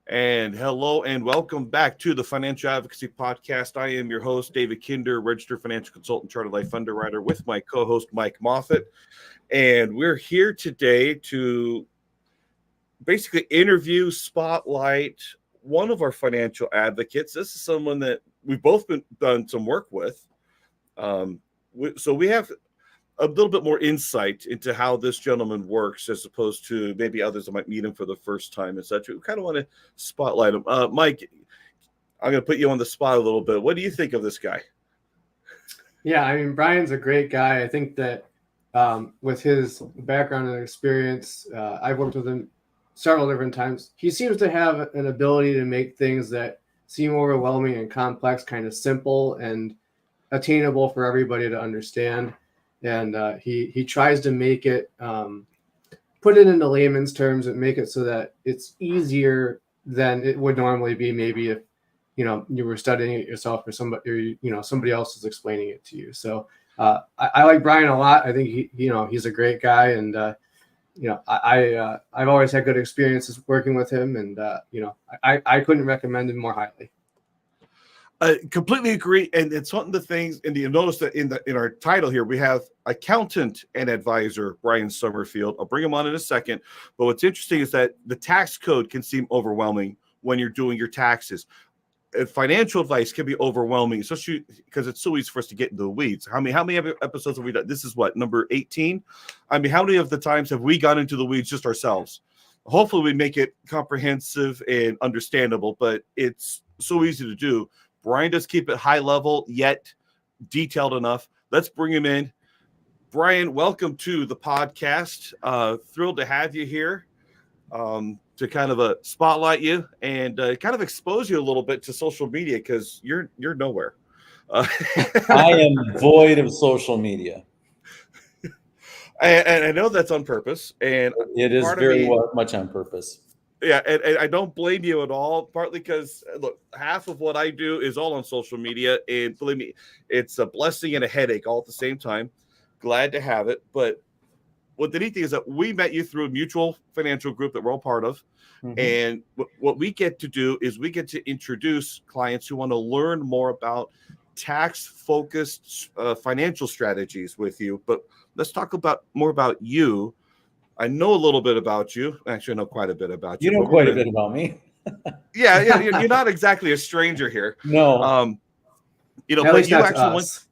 And hello and welcome back to the Financial Advocacy Podcast. I am your host, David Kinder, registered financial consultant, chartered life underwriter, with my co-host, Mike Moffitt. And we're here today to basically interview, spotlight one of our financial advocates. This is someone that we've both done some work with. So we have a little bit more insight into how this gentleman works as opposed to maybe others that might meet him for the first time and such. We kind of want to spotlight him. Mike, I'm going to put you on the spot a little bit. What do you think of this guy? Yeah, I mean, Brian's a great guy. I think that with his background and experience, I've worked with him several different times. He seems to have an ability to make things that seem overwhelming and complex kind of simple and attainable for everybody to understand. And he tries to make it, put it into layman's terms and make it so that it's easier than it would normally be. Maybe if, you were studying it yourself or somebody else is explaining it to you. So I like Brian a lot. I think he's a great guy. And, I've always had good experiences working with him, and, I couldn't recommend him more highly. I completely agree, and it's one of the things. And you notice that in our title here, we have accountant and advisor Brian Sommerfield. I'll bring him on in a second. But what's interesting is that the tax code can seem overwhelming when you're doing your taxes. Financial advice can be overwhelming, especially because it's so easy for us to get into the weeds. How many episodes have we done? This is what, number 18? I mean, how many of the times have we gone into the weeds just ourselves? Hopefully, we make it comprehensive and understandable, but it's so easy to do. Brian does keep it high level, yet detailed enough. Let's bring him in. Brian, welcome to the podcast. Thrilled to have you here to kind of spotlight you and kind of expose you a little bit to social media, because you're nowhere. I am void of social media. And I know that's on purpose. And it is very much on purpose. Yeah, and I don't blame you at all, partly because, look, half of what I do is all on social media, and believe me, it's a blessing and a headache all at the same time. Glad to have it. But what the neat thing is that we met you through a mutual financial group that we're all part of, and what we get to do is we get to introduce clients who want to learn more about tax-focused financial strategies with you. But let's talk more about you. I know a little bit about you. Actually, I know quite a bit about you. You know quite a bit about me. Yeah, you're not exactly a stranger here. No. But you actually went.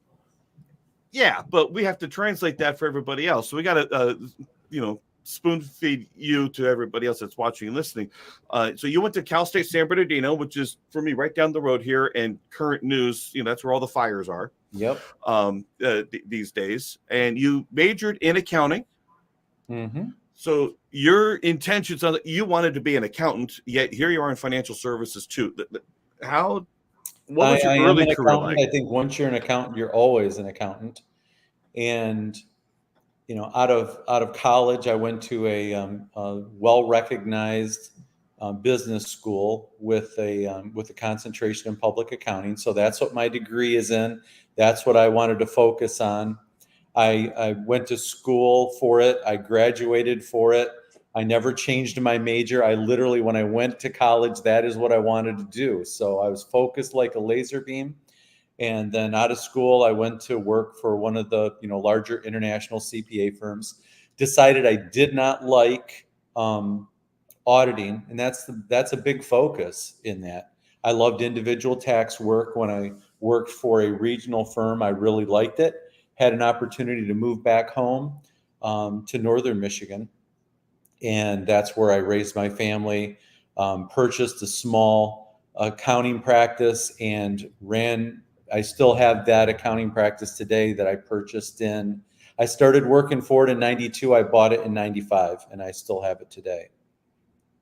Yeah, but we have to translate that for everybody else. So we got to, spoon feed you to everybody else that's watching and listening. So you went to Cal State San Bernardino, which is, for me, right down the road here, and current news. That's where all the fires are. Yep. These days, and you majored in accounting. Mm-hmm. So your intentions are that you wanted to be an accountant, yet here you are in financial services too. What was your early career like? I think once you're an accountant, you're always an accountant. And out of college, I went to a well-recognized business school with a concentration in public accounting. So that's what my degree is in. That's what I wanted to focus on. I went to school for it. I graduated for it. I never changed my major. I literally, when I went to college, that is what I wanted to do. So I was focused like a laser beam. And then out of school, I went to work for one of the larger international CPA firms. Decided I did not like auditing, and that's a big focus in that. I loved individual tax work. When I worked for a regional firm, I really liked it. Had an opportunity to move back home to northern Michigan, and that's where I raised my family, purchased a small accounting practice, and I still have that accounting practice today that I purchased in. I started working for it in 92. I bought it in 95, and I still have it today.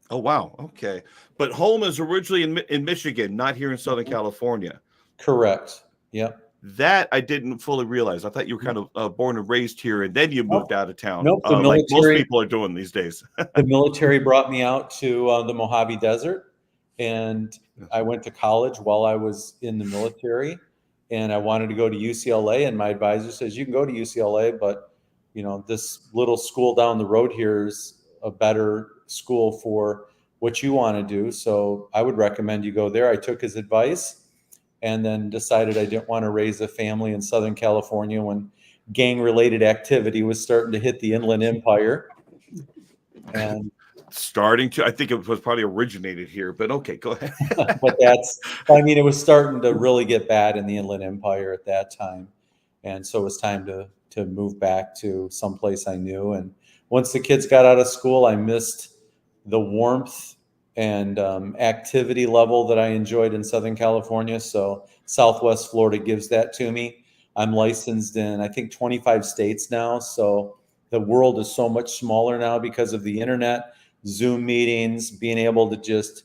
Oh, wow. Okay. But home is originally in Michigan, not here in Southern California. Correct. Yep. That I didn't fully realize. I thought you were kind of born and raised here, and then you moved out of town. Nope, like most people are doing these days. The military brought me out to the Mojave Desert, and I went to college while I was in the military, and I wanted to go to UCLA, and my advisor says, you can go to UCLA, but this little school down the road here is a better school for what you want to do. So I would recommend you go there. I took his advice and then decided I didn't want to raise a family in Southern California when gang-related activity was starting to hit the Inland Empire. And I think it was probably originated here, but okay, go ahead. but it was starting to really get bad in the Inland Empire at that time. And so it was time to move back to someplace I knew. And once the kids got out of school, I missed the warmth and activity level that I enjoyed in Southern California. So Southwest Florida gives that to me. I'm licensed in, I think, 25 states now. So the world is so much smaller now because of the internet, Zoom meetings, being able to just,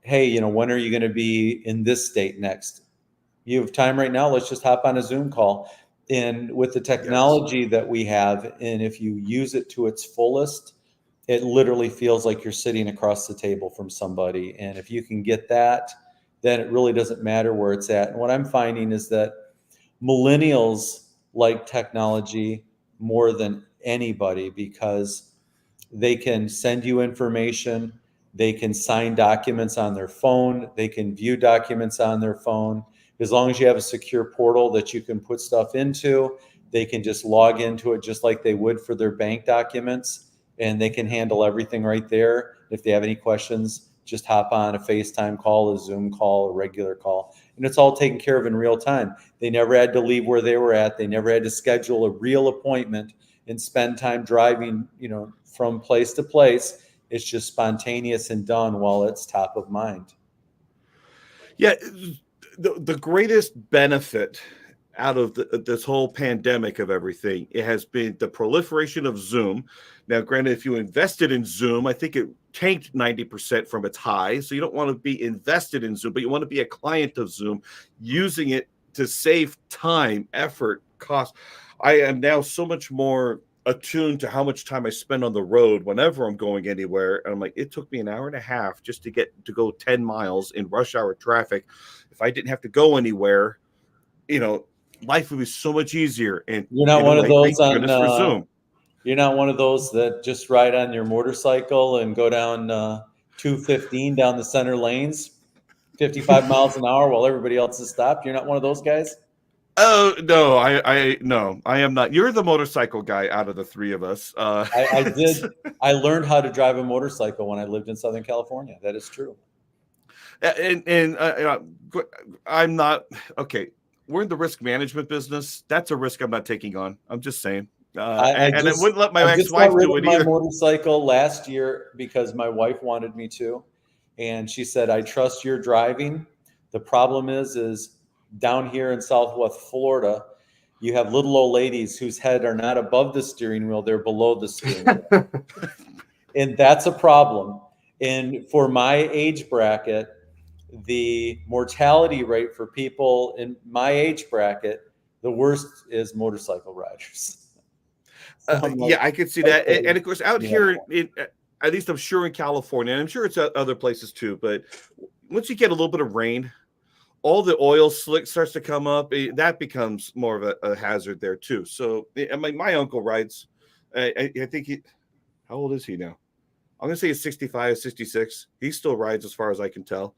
hey, when are you going to be in this state next? You have time right now. Let's just hop on a Zoom call. And with the technology that we have, and if you use it to its fullest, it literally feels like you're sitting across the table from somebody. And if you can get that, then it really doesn't matter where it's at. And what I'm finding is that millennials like technology more than anybody because they can send you information, they can sign documents on their phone, they can view documents on their phone. As long as you have a secure portal that you can put stuff into, they can just log into it just like they would for their bank documents, and they can handle everything right there. If they have any questions, just hop on a FaceTime call, a Zoom call, a regular call, and it's all taken care of in real time. They never had to leave where they were at. They never had to schedule a real appointment and spend time driving, from place to place. It's just spontaneous and done while it's top of mind. Yeah, the greatest benefit out of this whole pandemic of everything, it has been the proliferation of Zoom. Now, granted, if you invested in Zoom, I think it tanked 90% from its high. So you don't want to be invested in Zoom, but you want to be a client of Zoom, using it to save time, effort, cost. I am now so much more attuned to how much time I spend on the road whenever I'm going anywhere. And I'm like, it took me an hour and a half just to go 10 miles in rush hour traffic. If I didn't have to go anywhere, life would be so much easier. And you're not one of those for Zoom. You're not one of those that just ride on your motorcycle and go down 215 down the center lanes, 55 miles an hour while everybody else is stopped. You're not one of those guys? Oh, no, I am not. You're the motorcycle guy out of the three of us. I did. I learned how to drive a motorcycle when I lived in Southern California. That is true. And I'm not, okay. We're in the risk management business. That's a risk I'm not taking on. I'm just saying. I wouldn't let my ex-wife do it either. My motorcycle last year because my wife wanted me to, and she said, "I trust your driving." The problem is down here in Southwest Florida, you have little old ladies whose head are not above the steering wheel; they're below the steering wheel, and that's a problem. And for my age bracket, the mortality rate for people in my age bracket, the worst is motorcycle riders. Yeah, I could see that. And of course, out here, at least I'm sure in California, and I'm sure it's at other places too, but once you get a little bit of rain, all the oil slick starts to come up. That becomes more of a hazard there too. So my uncle rides. I think how old is he now? I'm going to say he's 65, 66. He still rides as far as I can tell.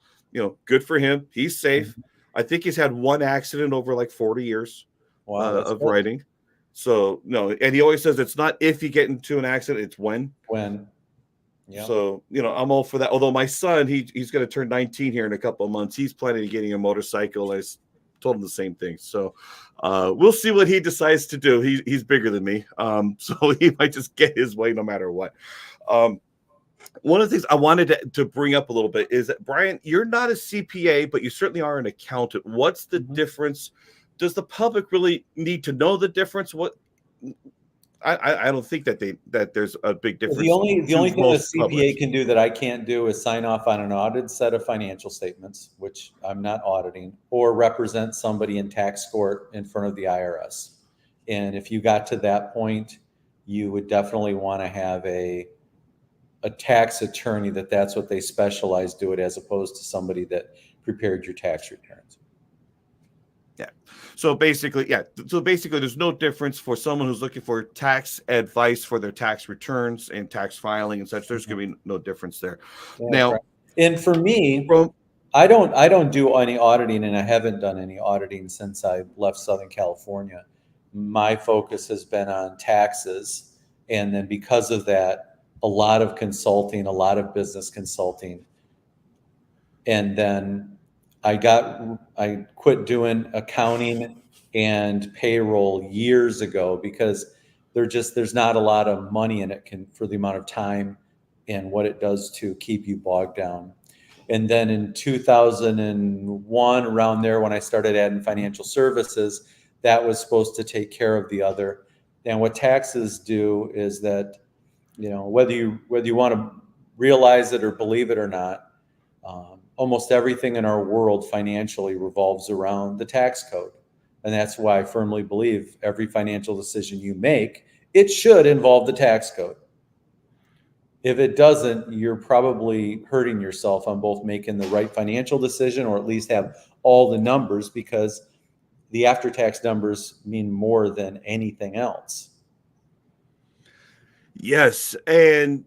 Good for him. He's safe. Mm-hmm. I think he's had one accident over like 40 years of riding. So, no, and he always says it's not if you get into an accident, it's when. When. Yeah. So, I'm all for that. Although my son, he's going to turn 19 here in a couple of months. He's planning on getting a motorcycle. I told him the same thing. So, we'll see what he decides to do. He's bigger than me. So he might just get his way no matter what. One of the things I wanted to bring up a little bit is that, Brian, you're not a CPA, but you certainly are an accountant. What's the difference? Does the public really need to know the difference? I don't think that there's a big difference. The only thing a CPA can do that I can't do is sign off on an audited set of financial statements, which I'm not auditing, or represent somebody in tax court in front of the IRS. And if you got to that point, you would definitely want to have a tax attorney that's what they specialize, do it, as opposed to somebody that prepared your tax returns. Yeah. So basically, there's no difference for someone who's looking for tax advice for their tax returns and tax filing and such. There's going to be no difference there. Yeah, Now, right. And for me, from I don't do any auditing, and I haven't done any auditing since I left Southern California. My focus has been on taxes, and then because of that, a lot of consulting, a lot of business consulting. And then I quit doing accounting and payroll years ago because there's not a lot of money in it for the amount of time and what it does to keep you bogged down. And then in 2001, around there, when I started adding financial services, that was supposed to take care of the other. And what taxes do is that, whether you want to realize it or believe it or not, almost everything in our world financially revolves around the tax code. And that's why I firmly believe every financial decision you make, it should involve the tax code. If it doesn't, you're probably hurting yourself on both making the right financial decision or at least have all the numbers, because the after-tax numbers mean more than anything else. Yes, and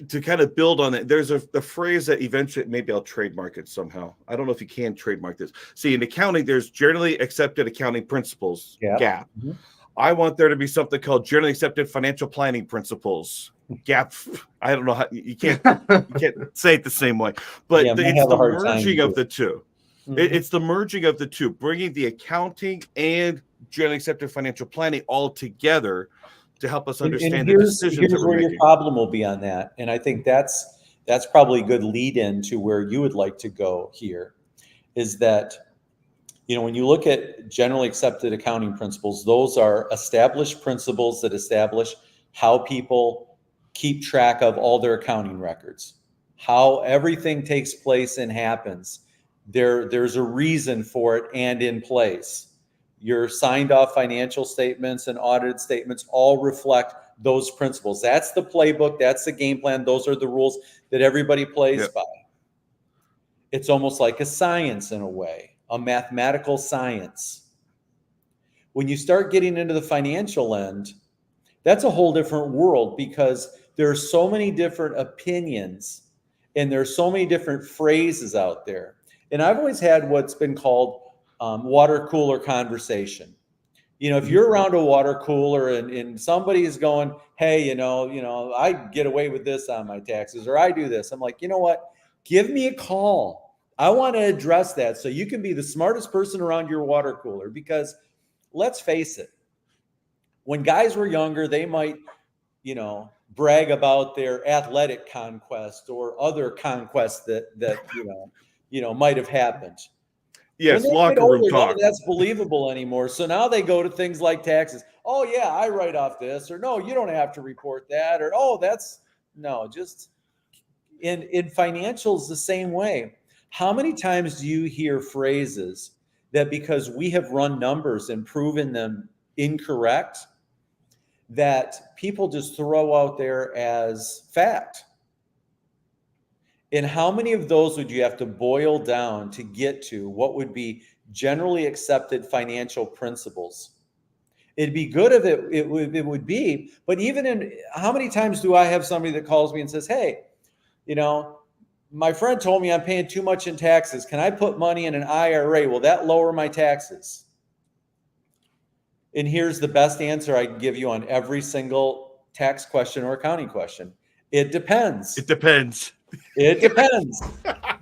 to kind of build on that, there's a phrase that eventually, maybe I'll trademark it somehow. I don't know if you can trademark this. See, in accounting, there's generally accepted accounting principles, Yeah. GAAP. Mm-hmm. I want there to be something called generally accepted financial planning principles, GAAP. I don't know how you can't say it the same way, but it's the merging of the two. Mm-hmm. It's the merging of the two, bringing the accounting and generally accepted financial planning all together to help us understand the decisions that we're making. Here's where your problem will be on that. And I think that's probably a good lead in to where you would like to go here, is that, when you look at generally accepted accounting principles, those are established principles that establish how people keep track of all their accounting records, how everything takes place and happens. There's a reason for it and in place. Your signed off financial statements and audited statements all reflect those principles. That's the playbook. That's the game plan. Those are the rules that everybody plays by. It's almost like a science in a way, a mathematical science. When you start getting into the financial end, that's a whole different world, because there are so many different opinions and there's so many different phrases out there. And I've always had what's been called water cooler conversation. If you're around a water cooler and somebody's going, hey, I get away with this on my taxes, or I do this. I'm like, you know what? Give me a call. I want to address that so you can be the smartest person around your water cooler, because let's face it, when guys were younger, they might, brag about their athletic conquest or other conquests that might have happened. Yes, locker room talk. None of that's believable anymore. So now they go to things like taxes. Oh yeah, I write off this, or no, you don't have to report that, or just in financials the same way. How many times do you hear phrases that because we have run numbers and proven them incorrect, that people just throw out there as fact? And how many of those would you have to boil down to get to what would be generally accepted financial principles? It'd be good if it would be, but how many times do I have somebody that calls me and says, hey, my friend told me I'm paying too much in taxes. Can I put money in an IRA? Will that lower my taxes? And here's the best answer I can give you on every single tax question or accounting question. It depends. It depends. It depends.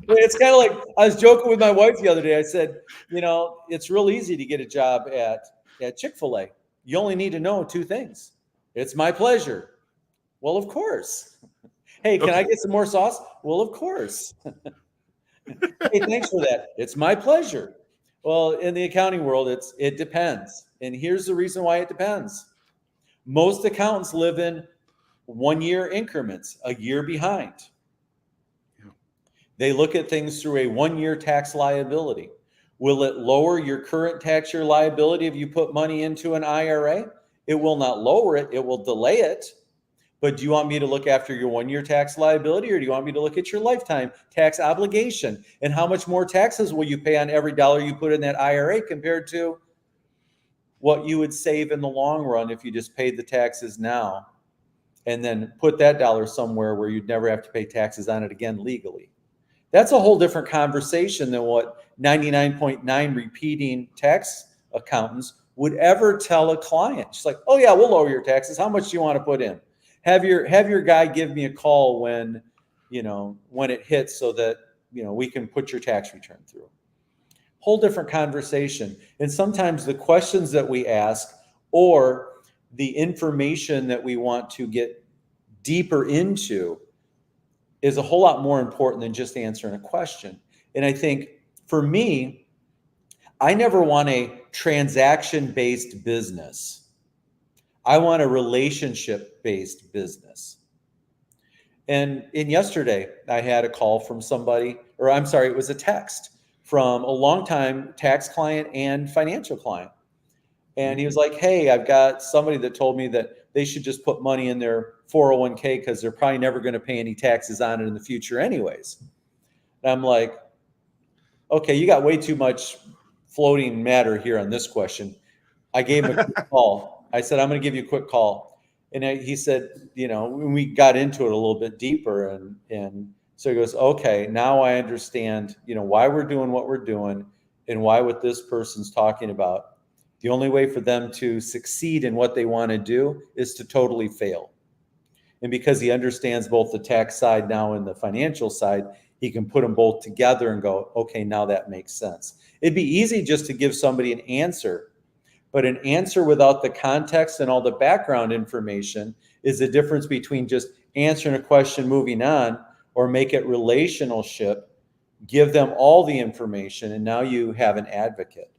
It's kind of like, I was joking with my wife the other day. I said, it's real easy to get a job at Chick-fil-A. You only need to know two things. It's my pleasure. Well, of course. Hey, can I get some more sauce? Well, of course. Hey, thanks for that. It's my pleasure. Well, in the accounting world, it depends. And here's the reason why it depends. Most accountants live in 1-year increments, a year behind. They look at things through a 1-year tax liability. Will it lower your current tax year liability if you put money into an IRA? It will not lower it. It will delay it. But do you want me to look after your 1-year tax liability, or do you want me to look at your lifetime tax obligation? And how much more taxes will you pay on every dollar you put in that IRA compared to what you would save in the long run if you just paid the taxes now and then put that dollar somewhere where you'd never have to pay taxes on it again legally? That's a whole different conversation than what 99.9 repeating tax accountants would ever tell a client. She's like, oh yeah, we'll lower your taxes. How much do you want to put in? Have your guy give me a call when it hits so that, we can put your tax return through. Whole different conversation. And sometimes the questions that we ask or the information that we want to get deeper into is a whole lot more important than just answering a question. And I think for me, I never want a transaction-based business. I want a relationship-based business. And yesterday, I had a call from somebody, or I'm sorry, it was a text from a longtime tax client and financial client. And he was like, hey, I've got somebody that told me that they should just put money in their 401k because they're probably never going to pay any taxes on it in the future anyways. And I'm like, okay, you got way too much floating matter here on this question. I gave him a quick call. I said, I'm going to give you a quick call. And he said, we got into it a little bit deeper. And so he goes, okay, now I understand, why we're doing what we're doing and why what this person's talking about. The only way for them to succeed in what they want to do is to totally fail. And because he understands both the tax side now and the financial side, he can put them both together and go, okay, now that makes sense. It'd be easy just to give somebody an answer, but an answer without the context and all the background information is the difference between just answering a question, moving on, or make it relationship, give them all the information, and now you have an advocate.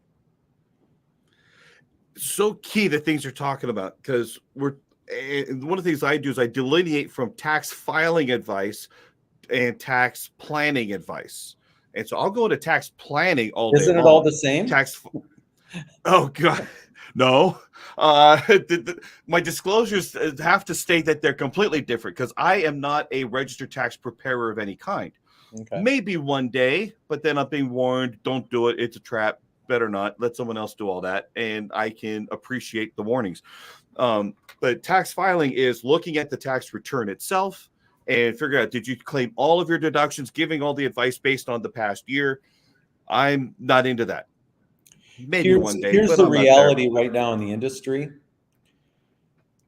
So key the things you're talking about, because one of the things I do is I delineate from tax filing advice and tax planning advice. And so I'll go into tax planning all day. Isn't it all the same? Oh God, no. My disclosures have to state that they're completely different because I am not a registered tax preparer of any kind. Okay. Maybe one day, but then I'm being warned, don't do it. It's a trap. Better not. Let someone else do all that. And I can appreciate the warnings. But tax filing is looking at the tax return itself and figure out, did you claim all of your deductions, giving all the advice based on the past year? I'm not into that. Maybe one day. Here's the reality right now in the industry.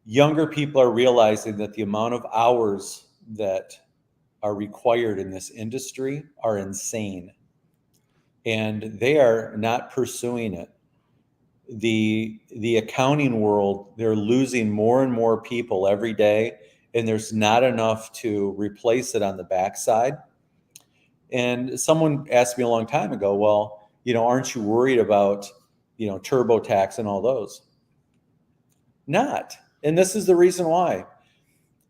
Younger people are realizing that the amount of hours that are required in this industry are insane. And they are not pursuing it. The accounting world, they're losing more and more people every day, and there's not enough to replace it on the backside. And someone asked me a long time ago, well, aren't you worried about, TurboTax and all those? Not. And this is the reason why.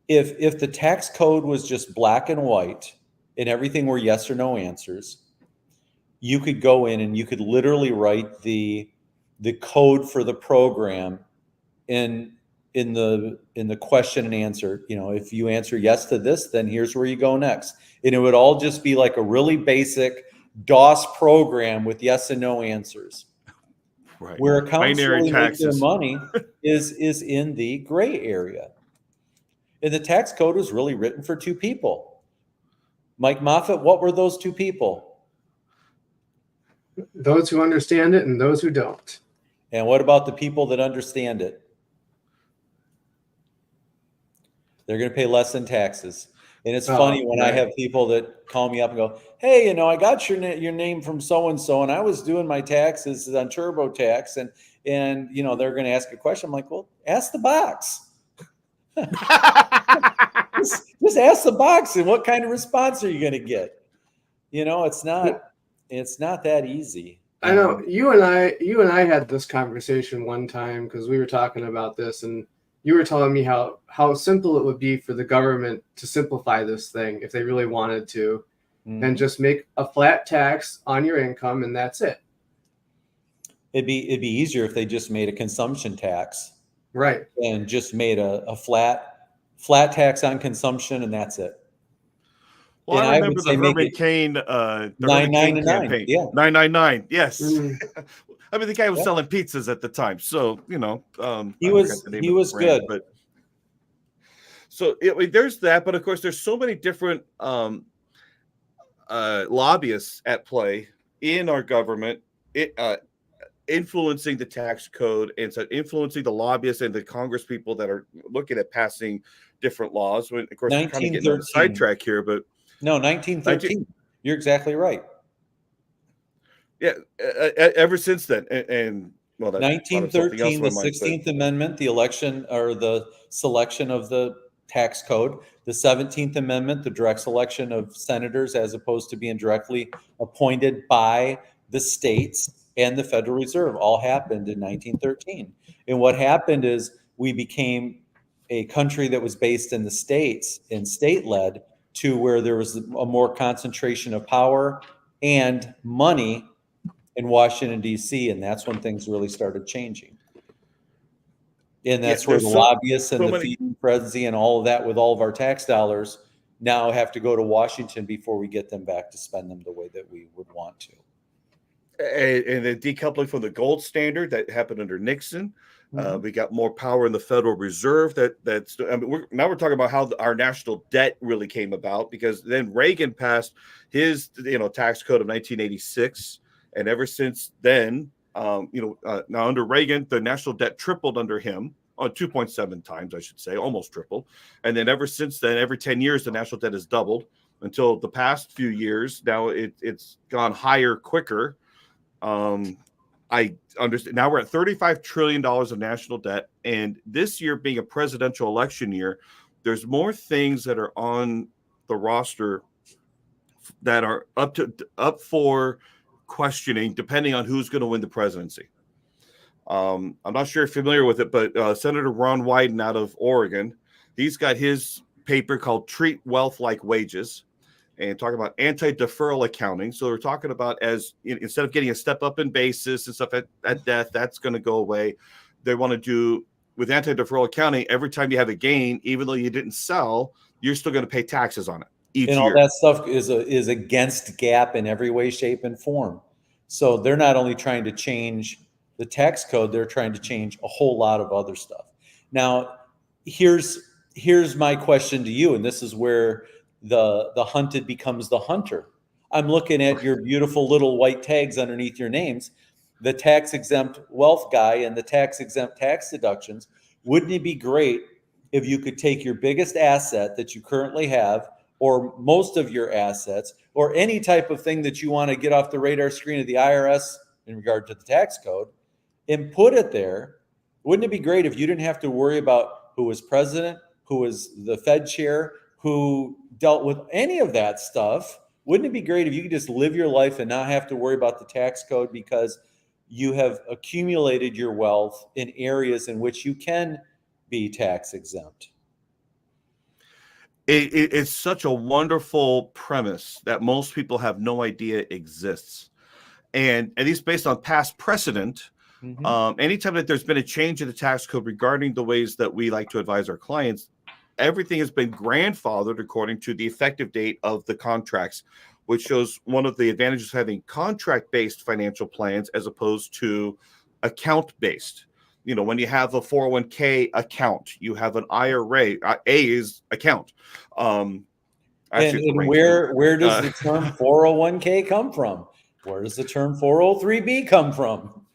If the tax code was just black and white and everything were yes or no answers, you could go in and you could literally write the code for the program in the question and answer. If you answer yes to this, then here's where you go next. And it would all just be like a really basic DOS program with yes and no answers. Right. Where accountants really make their money is in the gray area. And the tax code was really written for two people. Mike Moffitt, what were those two people? Those who understand it and those who don't. And what about the people that understand it? They're going to pay less in taxes. And it's funny when I have people that call me up and go, hey, I got your name from so-and-so, and I was doing my taxes on TurboTax, and they're going to ask a question. I'm like, well, ask the box. just ask the box, and what kind of response are you going to get? It's not that easy. I know you and I had this conversation one time because we were talking about this, and you were telling me how simple it would be for the government to simplify this thing if they really wanted to, and just make a flat tax on your income, and that's it. It'd be easier if they just made a consumption tax, right? And just made a flat flat tax on consumption, and that's it. Well, And I I would remember say the make Herman it Cain, the Herman 9, Cain 9, and 9. campaign. Yeah. 999. Yes. Mm. I mean, the guy was Yeah. selling pizzas at the time, so He I was forgot the name he of the was brand, good. but so there's that. But of course, there's so many different lobbyists at play in our government, influencing the tax code and so influencing the lobbyists and the Congress people that are looking at passing different laws. When, of course, we're kind of getting on a 1913. sidetrack here, but No, 1913. You're exactly right. yeah, ever since then, and well, that brought up something else 1913, in the my mind. But 16th Amendment, the election or the selection of the tax code. The 17th Amendment, the direct selection of senators as opposed to being directly appointed by the states and the Federal Reserve all happened in 1913. And what happened is we became a country that was based in the states and state-led to where there was a more concentration of power and money in Washington, D.C., and that's when things really started changing. And yeah, that's where the there's lobbyists and so the many. feeding frenzy and all of that with all of our tax dollars now have to go to Washington before we get them back to spend them the way that we would want to. And the decoupling from the gold standard that happened under Nixon. We got more power in the Federal Reserve. That's I mean, we're talking about how our national debt really came about, because then Reagan passed his tax code of 1986, and ever since then, now under Reagan, the national debt tripled under him. 2.7 times, I should say, almost tripled. And then ever since then, every 10 years, the national debt has doubled until the past few years. Now it's gone higher quicker. I understand now we're at $35 trillion of national debt. And this year being a presidential election year, there's more things that are on the roster that are up for questioning, depending on who's going to win the presidency. I'm not sure if you're familiar with it, but Senator Ron Wyden out of Oregon, he's got his paper called Treat Wealth Like Wages, and talking about anti-deferral accounting. So we're talking about instead of getting a step up in basis and stuff at death, that's going to go away. They want to do with anti-deferral accounting, every time you have a gain, even though you didn't sell, you're still going to pay taxes on it each and all year. that stuff is against GAAP in every way, shape, and form. So they're not only trying to change the tax code, they're trying to change a whole lot of other stuff. Now, here's my question to you, and this is where the hunted becomes the hunter. I'm looking at your beautiful little white tags underneath your names, the tax exempt wealth guy and the tax exempt tax deductions. Wouldn't it be great if you could take your biggest asset that you currently have, or most of your assets, or any type of thing that you want to get off the radar screen of the IRS in regard to the tax code, and put it there? Wouldn't it be great if you didn't have to worry about who was president, who was the Fed chair, who dealt with any of that stuff? Wouldn't it be great if you could just live your life and not have to worry about the tax code, because you have accumulated your wealth in areas in which you can be tax exempt? It's such a wonderful premise that most people have no idea exists. And at least based on past precedent, anytime that there's been a change in the tax code regarding the ways that we like to advise our clients, everything has been grandfathered according to the effective date of the contracts, which shows one of the advantages of having contract-based financial plans as opposed to account-based. When you have a 401k account, you have an IRA. A is account. And where does the term 401k come from? Where does the term 403b come from?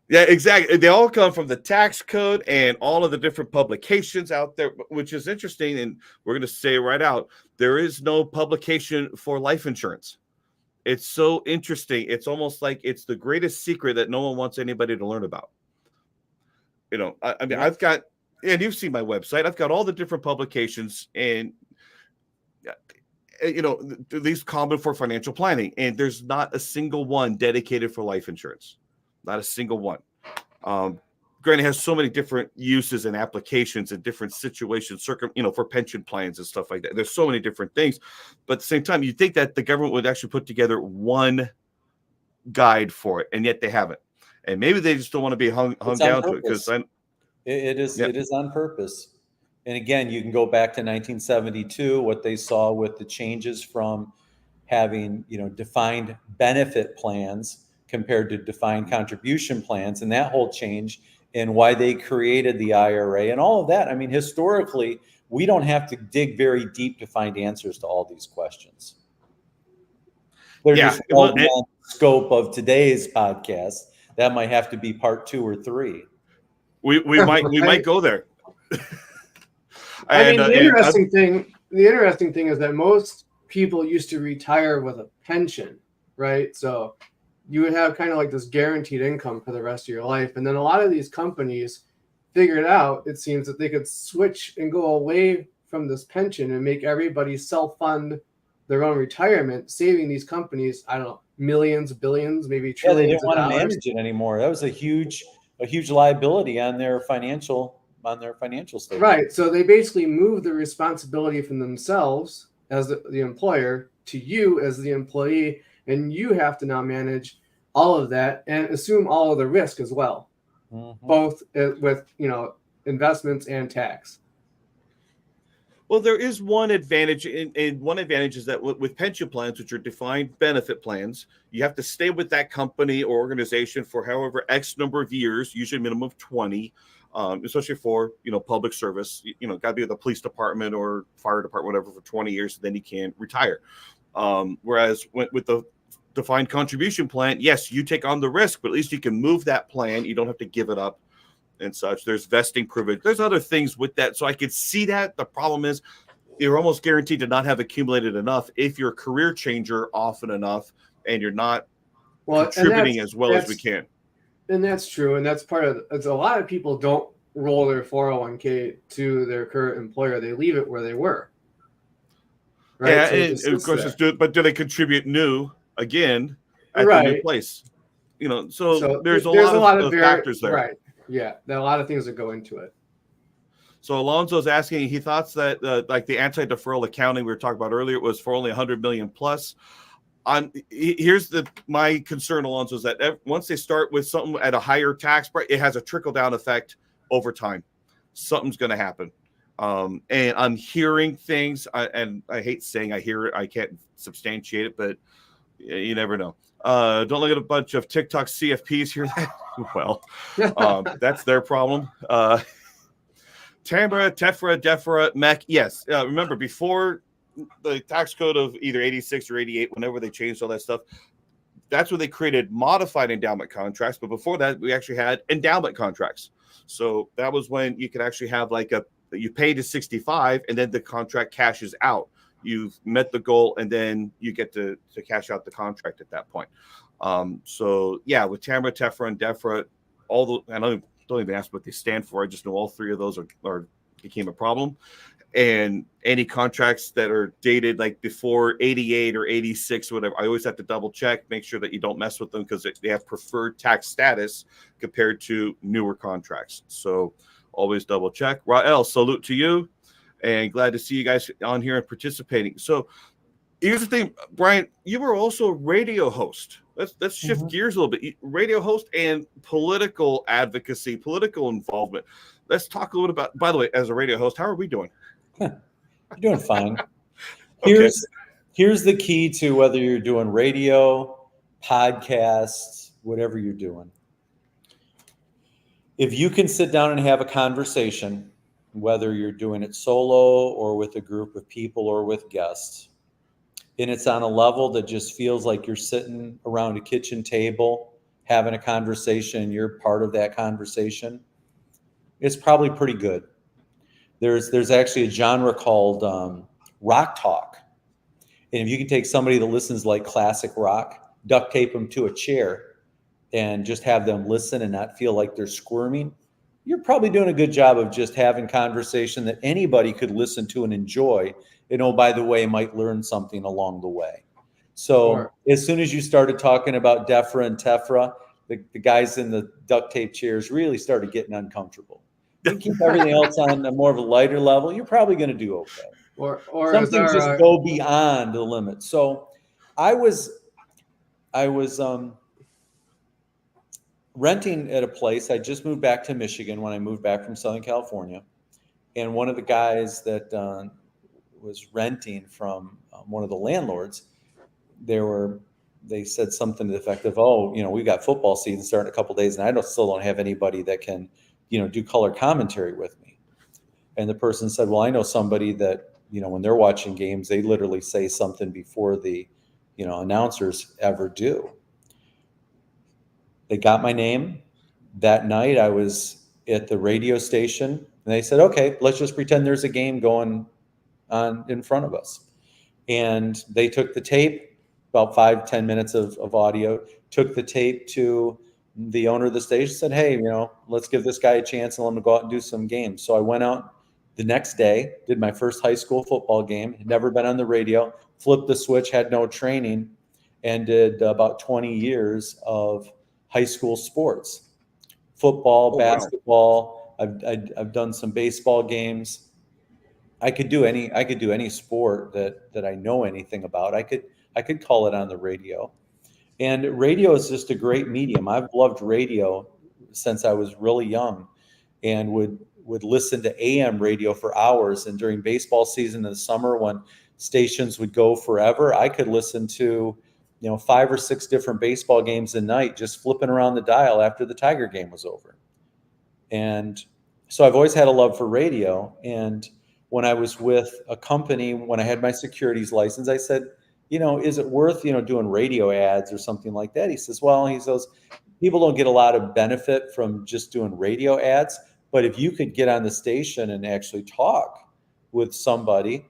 Yeah, exactly. They all come from the tax code and all of the different publications out there, which is interesting. And we're going to say right out, there is no publication for life insurance. It's so interesting. It's almost like it's the greatest secret that no one wants anybody to learn about. I mean, I've got, and you've seen my website, I've got all the different publications and, these common for financial planning. And there's not a single one dedicated for life insurance. Not a single one. Granted, it has so many different uses and applications and different situations, for pension plans and stuff like that. There's so many different things. But at the same time, you'd think that the government would actually put together one guide for it, and yet they haven't. And maybe they just don't want to be hung down to it, because it is on purpose. And again, you can go back to 1972, what they saw with the changes from having, defined benefit plans compared to defined contribution plans, and that whole change, and why they created the IRA and all of that. I mean, historically, we don't have to dig very deep to find answers to all these questions. They're Yeah, just well beyond the scope of today's podcast. That might have to be part 2 or 3. we might go there. I mean, the interesting and thing is that most people used to retire with a pension, right? So you would have kind of like this guaranteed income for the rest of your life. And then a lot of these companies figured out, it seems, that they could switch and go away from this pension and make everybody self-fund their own retirement, saving these companies, I don't know, millions, billions, maybe trillions. They didn't want of to dollars. manage it anymore. That was a huge liability on their financial statement. Right. So they basically moved the responsibility from themselves as the employer to you as the employee, and you have to now manage all of that and assume all of the risk as well, both with investments and tax. Well, there is one advantage, and one advantage is that with pension plans, which are defined benefit plans, you have to stay with that company or organization for however X number of years, usually a minimum of 20, especially for public service. Got to be with the police department or fire department, whatever, for 20 years, then you can retire. Whereas with the defined contribution plan, yes, you take on the risk, but at least you can move that plan. You don't have to give it up and such. There's vesting privilege. There's other things with that. So I could see that. The problem is you're almost guaranteed to not have accumulated enough if you're a career changer often enough and you're not contributing as well as we can. And that's true. And that's part of it. A lot of people don't roll their 401k to their current employer. They leave it where they were. Right? Yeah, so and of course it's good, but do they contribute new again at right. the new place? So there's a lot of factors there. Right. Yeah, there are a lot of things that go into it. So Alonzo's asking, he thought that like the anti-deferral accounting we were talking about earlier was for only 100 million plus. Here's my concern, Alonzo, is that once they start with something at a higher tax rate, it has a trickle-down effect over time. Something's going to happen. And I'm hearing things, and I hate saying I hear it. I can't substantiate it, but you never know. Don't look at a bunch of TikTok CFPs here. Well, that's their problem. Tamara, Tefra, Defra, Mech. Yes. Remember, before the tax code of either 86 or 88, whenever they changed all that stuff, that's when they created modified endowment contracts. But before that, we actually had endowment contracts. So that was when you could actually have you pay to 65 and then the contract cashes out. You've met the goal and then you get to cash out the contract at that point. So yeah, with Tamara, Tefra, and Defra, I don't even ask what they stand for. I just know all three of those are became a problem. And any contracts that are dated like before 88 or 86 or whatever, I always have to double check, make sure that you don't mess with them because they have preferred tax status compared to newer contracts. So always double check. Rael, salute to you. And glad to see you guys on here and participating. So here's the thing, Brian, you were also a radio host. Let's shift gears a little bit. Radio host and political advocacy, political involvement. Let's talk a little bit about, by the way, as a radio host, how are we doing? You're doing fine. Okay. Here's the key to whether you're doing radio, podcasts, whatever you're doing. If you can sit down and have a conversation, whether you're doing it solo or with a group of people or with guests, and it's on a level that just feels like you're sitting around a kitchen table having a conversation, you're part of that conversation, it's probably pretty good. There's actually a genre called rock talk. And if you can take somebody that listens like classic rock, duct tape them to a chair and just have them listen and not feel like they're squirming, you're probably doing a good job of just having conversation that anybody could listen to and enjoy. And oh, by the way, might learn something along the way. So As soon as you started talking about Defra and Tefra, the guys in the duct tape chairs really started getting uncomfortable. You keep everything else on a more of a lighter level, you're probably going to do okay. Or some things just go beyond the limit. So I was renting at a place. I just moved back to Michigan when I moved back from Southern California. And one of the guys that was renting from one of the landlords, they said something to the effect of, oh, we've got football season starting in a couple days, and I still don't have anybody that can, do color commentary with me. And the person said, well, I know somebody that, when they're watching games, they literally say something before the, announcers ever do. They got my name. That night I was at the radio station, and they said, okay, let's just pretend there's a game going on in front of us. And they took the tape, about 5-10 minutes of audio, took the tape to the owner of the station, said, hey, let's give this guy a chance and let him go out and do some games. So I went out the next day, did my first high school football game, had never been on the radio, flipped the switch, had no training, and did about 20 years of high school sports, football, basketball. I've done some baseball games. I could do any sport that I know anything about. I could call it on the radio. And radio is just a great medium. I've loved radio since I was really young, and would listen to AM radio for hours. And during baseball season in the summer, when stations would go forever, I could listen to 5 or 6 different baseball games a night, just flipping around the dial after the Tiger game was over. And so I've always had a love for radio. And when I was with a company, when I had my securities license, I said, is it worth, doing radio ads or something like that? He says, people don't get a lot of benefit from just doing radio ads, but if you could get on the station and actually talk with somebody,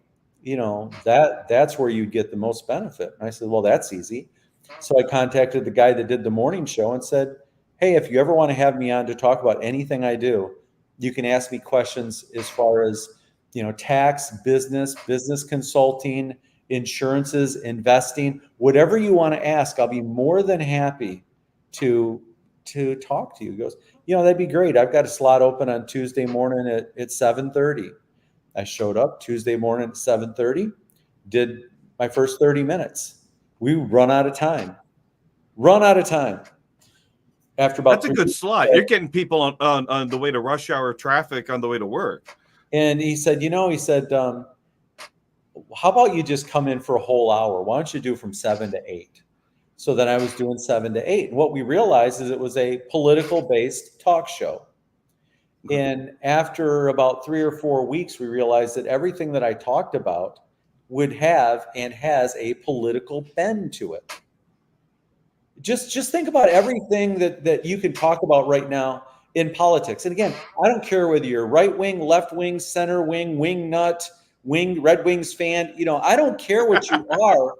that's where you get the most benefit. And I said, well, that's easy. So I contacted the guy that did the morning show and said, hey, if you ever want to have me on to talk about anything I do, you can ask me questions as far as, tax, business consulting, insurances, investing, whatever you want to ask, I'll be more than happy to talk to you. He goes, that'd be great. I've got a slot open on Tuesday morning at 7:30. I showed up Tuesday morning at 7:30, did my first 30 minutes. We run out of time. After about That's a good slot. You're getting people on the way to rush hour traffic on the way to work. And he said, how about you just come in for a whole hour? Why don't you do from 7 to 8? So then I was doing 7 to 8. And what we realized is it was a political-based talk show. And after about 3 or 4 weeks, we realized that everything that I talked about would have and has a political bend to it. Just think about everything that you can talk about right now in politics. And again, I don't care whether you're right wing, left wing, center wing, wing nut, Red Wings fan. I don't care what you are.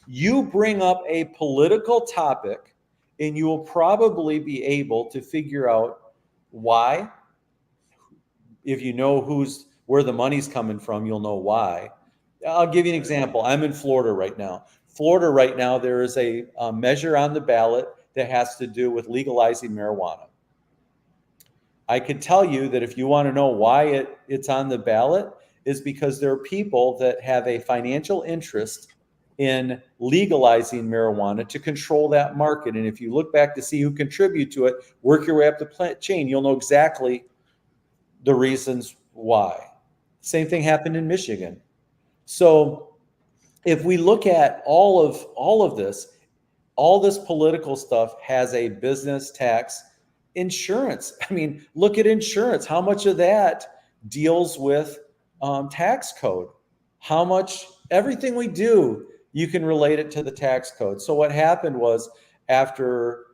You bring up a political topic, and you will probably be able to figure out why. If you know where the money's coming from, you'll know why. I'll give you an example. I'm in Florida right now. There is a measure on the ballot that has to do with legalizing marijuana. I could tell you that if you want to know why it's on the ballot, is because there are people that have a financial interest in legalizing marijuana to control that market. And if you look back to see who contribute to it, work your way up the chain, you'll know exactly the reasons why. Same thing happened in Michigan. So if we look at all of this, all this political stuff has a business, tax, insurance. I mean, look at insurance. How much of that deals with tax code? How much, everything we do, you can relate it to the tax code. So what happened was, after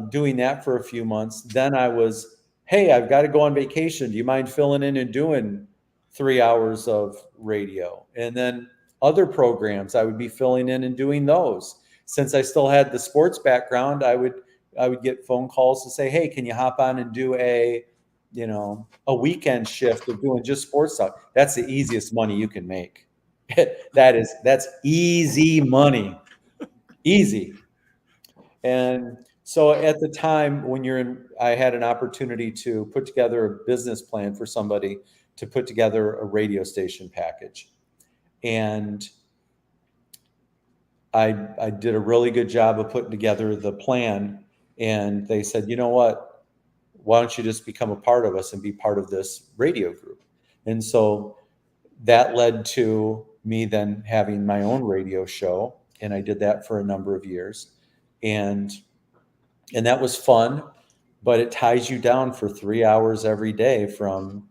doing that for a few months, then I was, hey, I've got to go on vacation. Do you mind filling in and doing 3 hours of radio? And then other programs, I would be filling in and doing those. Since I still had the sports background, I would get phone calls to say, hey, can you hop on and do a weekend shift of doing just sports stuff? That's the easiest money you can make. That's easy money. Easy. And so at the time when I had an opportunity to put together a business plan for somebody to put together a radio station package. And I did a really good job of putting together the plan. And they said, you know what? Why don't you just become a part of us and be part of this radio group? And so that led to me then having my own radio show, and I did that for a number of years. And that was fun, but it ties you down for 3 hours every day from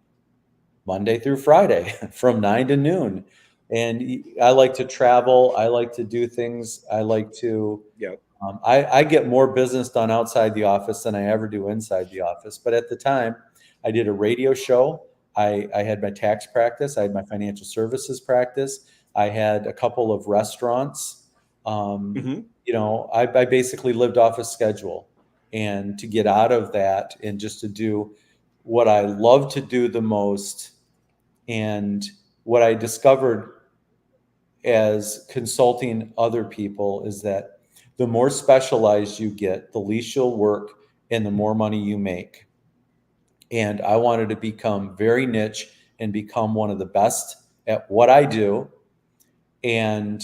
Monday through Friday from 9 to noon. And I like to travel. I like to do things. I like to, I get more business done outside the office than I ever do inside the office. But at the time, I did a radio show. I had my tax practice. I had my financial services practice. I had a couple of restaurants. I basically lived off a schedule. And to get out of that and just to do what I love to do the most, and what I discovered as consulting other people is that the more specialized you get, the least you'll work and the more money you make. And I wanted to become very niche and become one of the best at what I do. And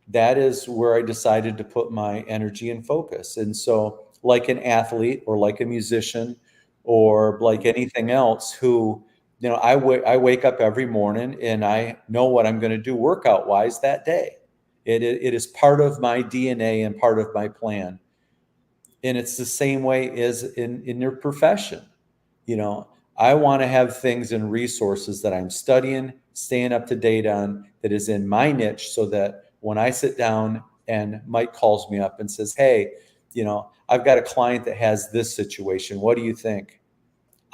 that is where I decided to put my energy and focus. And so, like an athlete or like a musician or like anything else who, I wake up every morning and I know what I'm going to do workout wise that day. It is part of my DNA and part of my plan. And it's the same way as in your profession. I want to have things and resources that I'm studying, staying up to date on, that is in my niche, so that when I sit down and Mike calls me up and says, hey, I've got a client that has this situation. What do you think?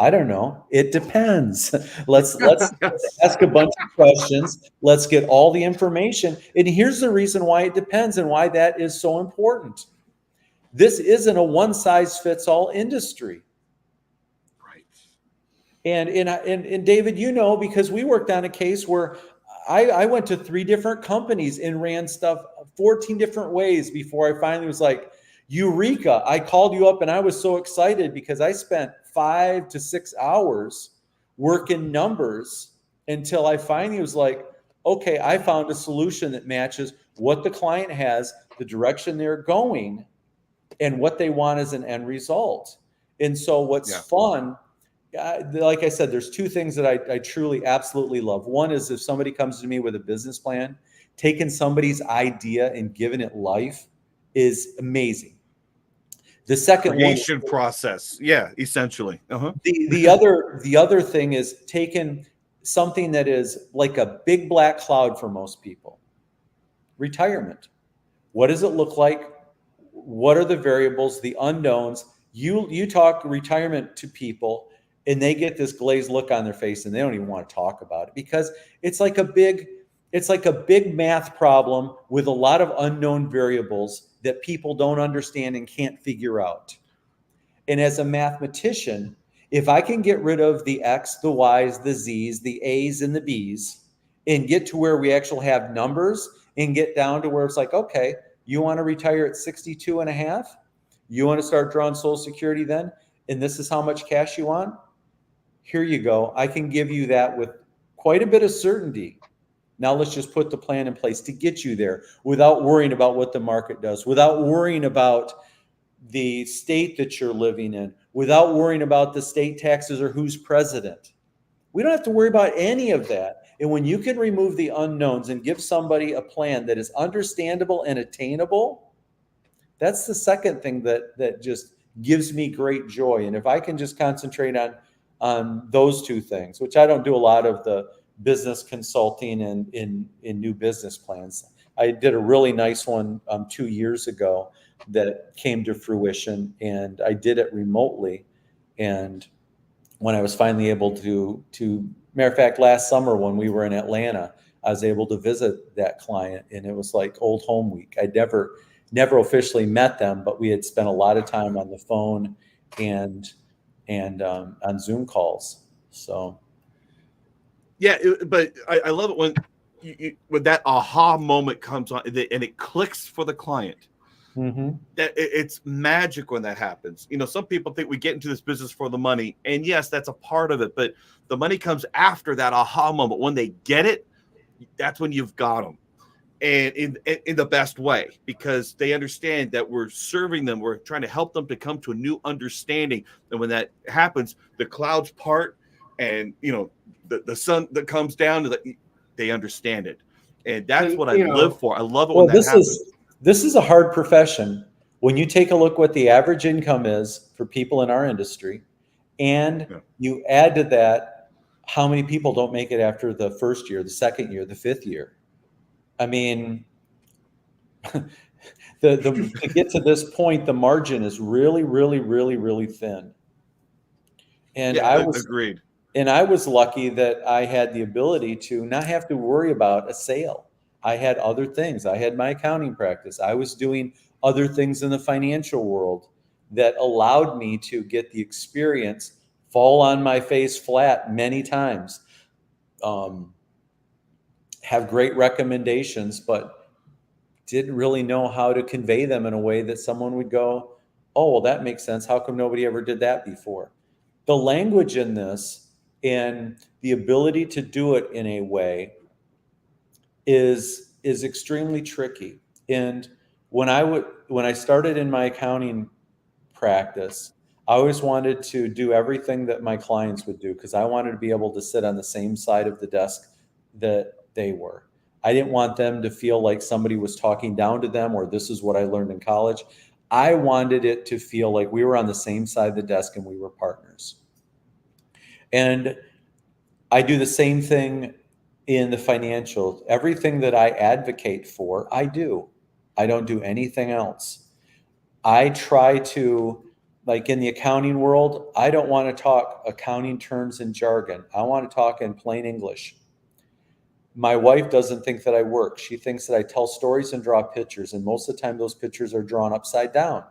I don't know. It depends. Let's ask a bunch of questions. Let's get all the information. And here's the reason why it depends and why that is so important. This isn't a one-size-fits-all industry. Right. And David, because we worked on a case where I went to 3 different companies and ran stuff 14 different ways before I finally was like, Eureka. I called you up and I was so excited because I spent 5 to 6 hours working numbers until I finally was like, okay, I found a solution that matches what the client has, the direction they're going, and what they want as an end result. And so what's fun, like I said, there's 2 things that I truly, absolutely love. One is if somebody comes to me with a business plan, taking somebody's idea and giving it life is amazing. The second creation process. Yeah, essentially. The other thing is taking something that is like a big black cloud for most people. Retirement. What does it look like? What are the variables, the unknowns? You talk retirement to people and they get this glazed look on their face and they don't even want to talk about it because it's like a big math problem with a lot of unknown variables that people don't understand and can't figure out. And as a mathematician, if I can get rid of the X, the Y's, the Z's, the A's, and the B's, and get to where we actually have numbers and get down to where it's like, okay, you want to retire at 62 and a half? You want to start drawing Social Security then? And this is how much cash you want? Here you go. I can give you that with quite a bit of certainty. Now let's just put the plan in place to get you there without worrying about what the market does, without worrying about the state that you're living in, without worrying about the state taxes or who's president. We don't have to worry about any of that. And when you can remove the unknowns and give somebody a plan that is understandable and attainable, that's the second thing that just gives me great joy. And if I can just concentrate on those 2 things, which I don't do a lot of the business consulting and in new business plans. I did a really nice one 2 years ago that came to fruition, and I did it remotely. And when I was finally able to matter of fact, last summer when we were in Atlanta, I was able to visit that client, and it was like old home week. I'd never officially met them, but we had spent a lot of time on the phone and on Zoom calls. So. Yeah, but I love it when when that aha moment comes on and it clicks for the client. Mm-hmm. That it's magic when that happens. Some people think we get into this business for the money, and yes, that's a part of it. But the money comes after that aha moment. When they get it, that's when you've got them, and in the best way, because they understand that we're serving them. We're trying to help them to come to a new understanding. And when that happens, the clouds part. and the sun that comes down, they understand it, and that's what I live for. I love it when that happens. This is a hard profession. When you take a look what the average income is for people in our industry, and you add to that how many people don't make it after the first year, the second year, the fifth year. I mean, to get to this point, the margin is really, really, really, really thin. And agreed. And I was lucky that I had the ability to not have to worry about a sale. I had other things. I had my accounting practice. I was doing other things in the financial world that allowed me to get the experience, fall on my face flat many times, have great recommendations, but didn't really know how to convey them in a way that someone would go, oh, well, that makes sense. How come nobody ever did that before? The language in this and the ability to do it in a way is extremely tricky. And when I started in my accounting practice, I always wanted to do everything that my clients would do because I wanted to be able to sit on the same side of the desk that they were. I didn't want them to feel like somebody was talking down to them or this is what I learned in college. I wanted it to feel like we were on the same side of the desk and we were partners. And I do the same thing in the financial. Everything that I advocate for, I do. I don't do anything else. I try to, like in the accounting world, I don't want to talk accounting terms and jargon. I want to talk in plain English. My wife doesn't think that I work. She thinks that I tell stories and draw pictures, and most of the time those pictures are drawn upside down.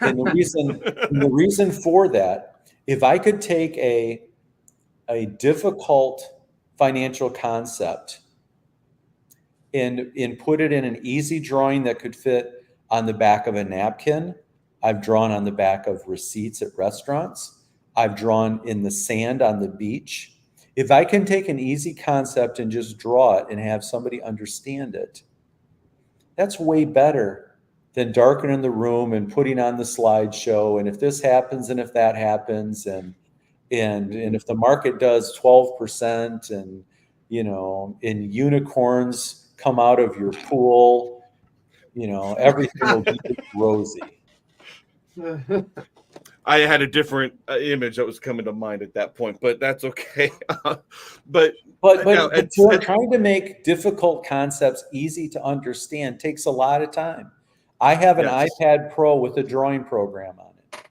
And the reason for that, if I could take a difficult financial concept and put it in an easy drawing that could fit on the back of a napkin, I've drawn on the back of receipts at restaurants. I've drawn in the sand on the beach. If I can take an easy concept and just draw it and have somebody understand it, that's way better than darkening the room and putting on the slideshow. And if this happens and if that happens and if the market does 12% and and unicorns come out of your pool, everything will be rosy. I had a different image that was coming to mind at that point, but that's okay. but trying to make difficult concepts easy to understand takes a lot of time. I have an iPad Pro with a drawing program on it.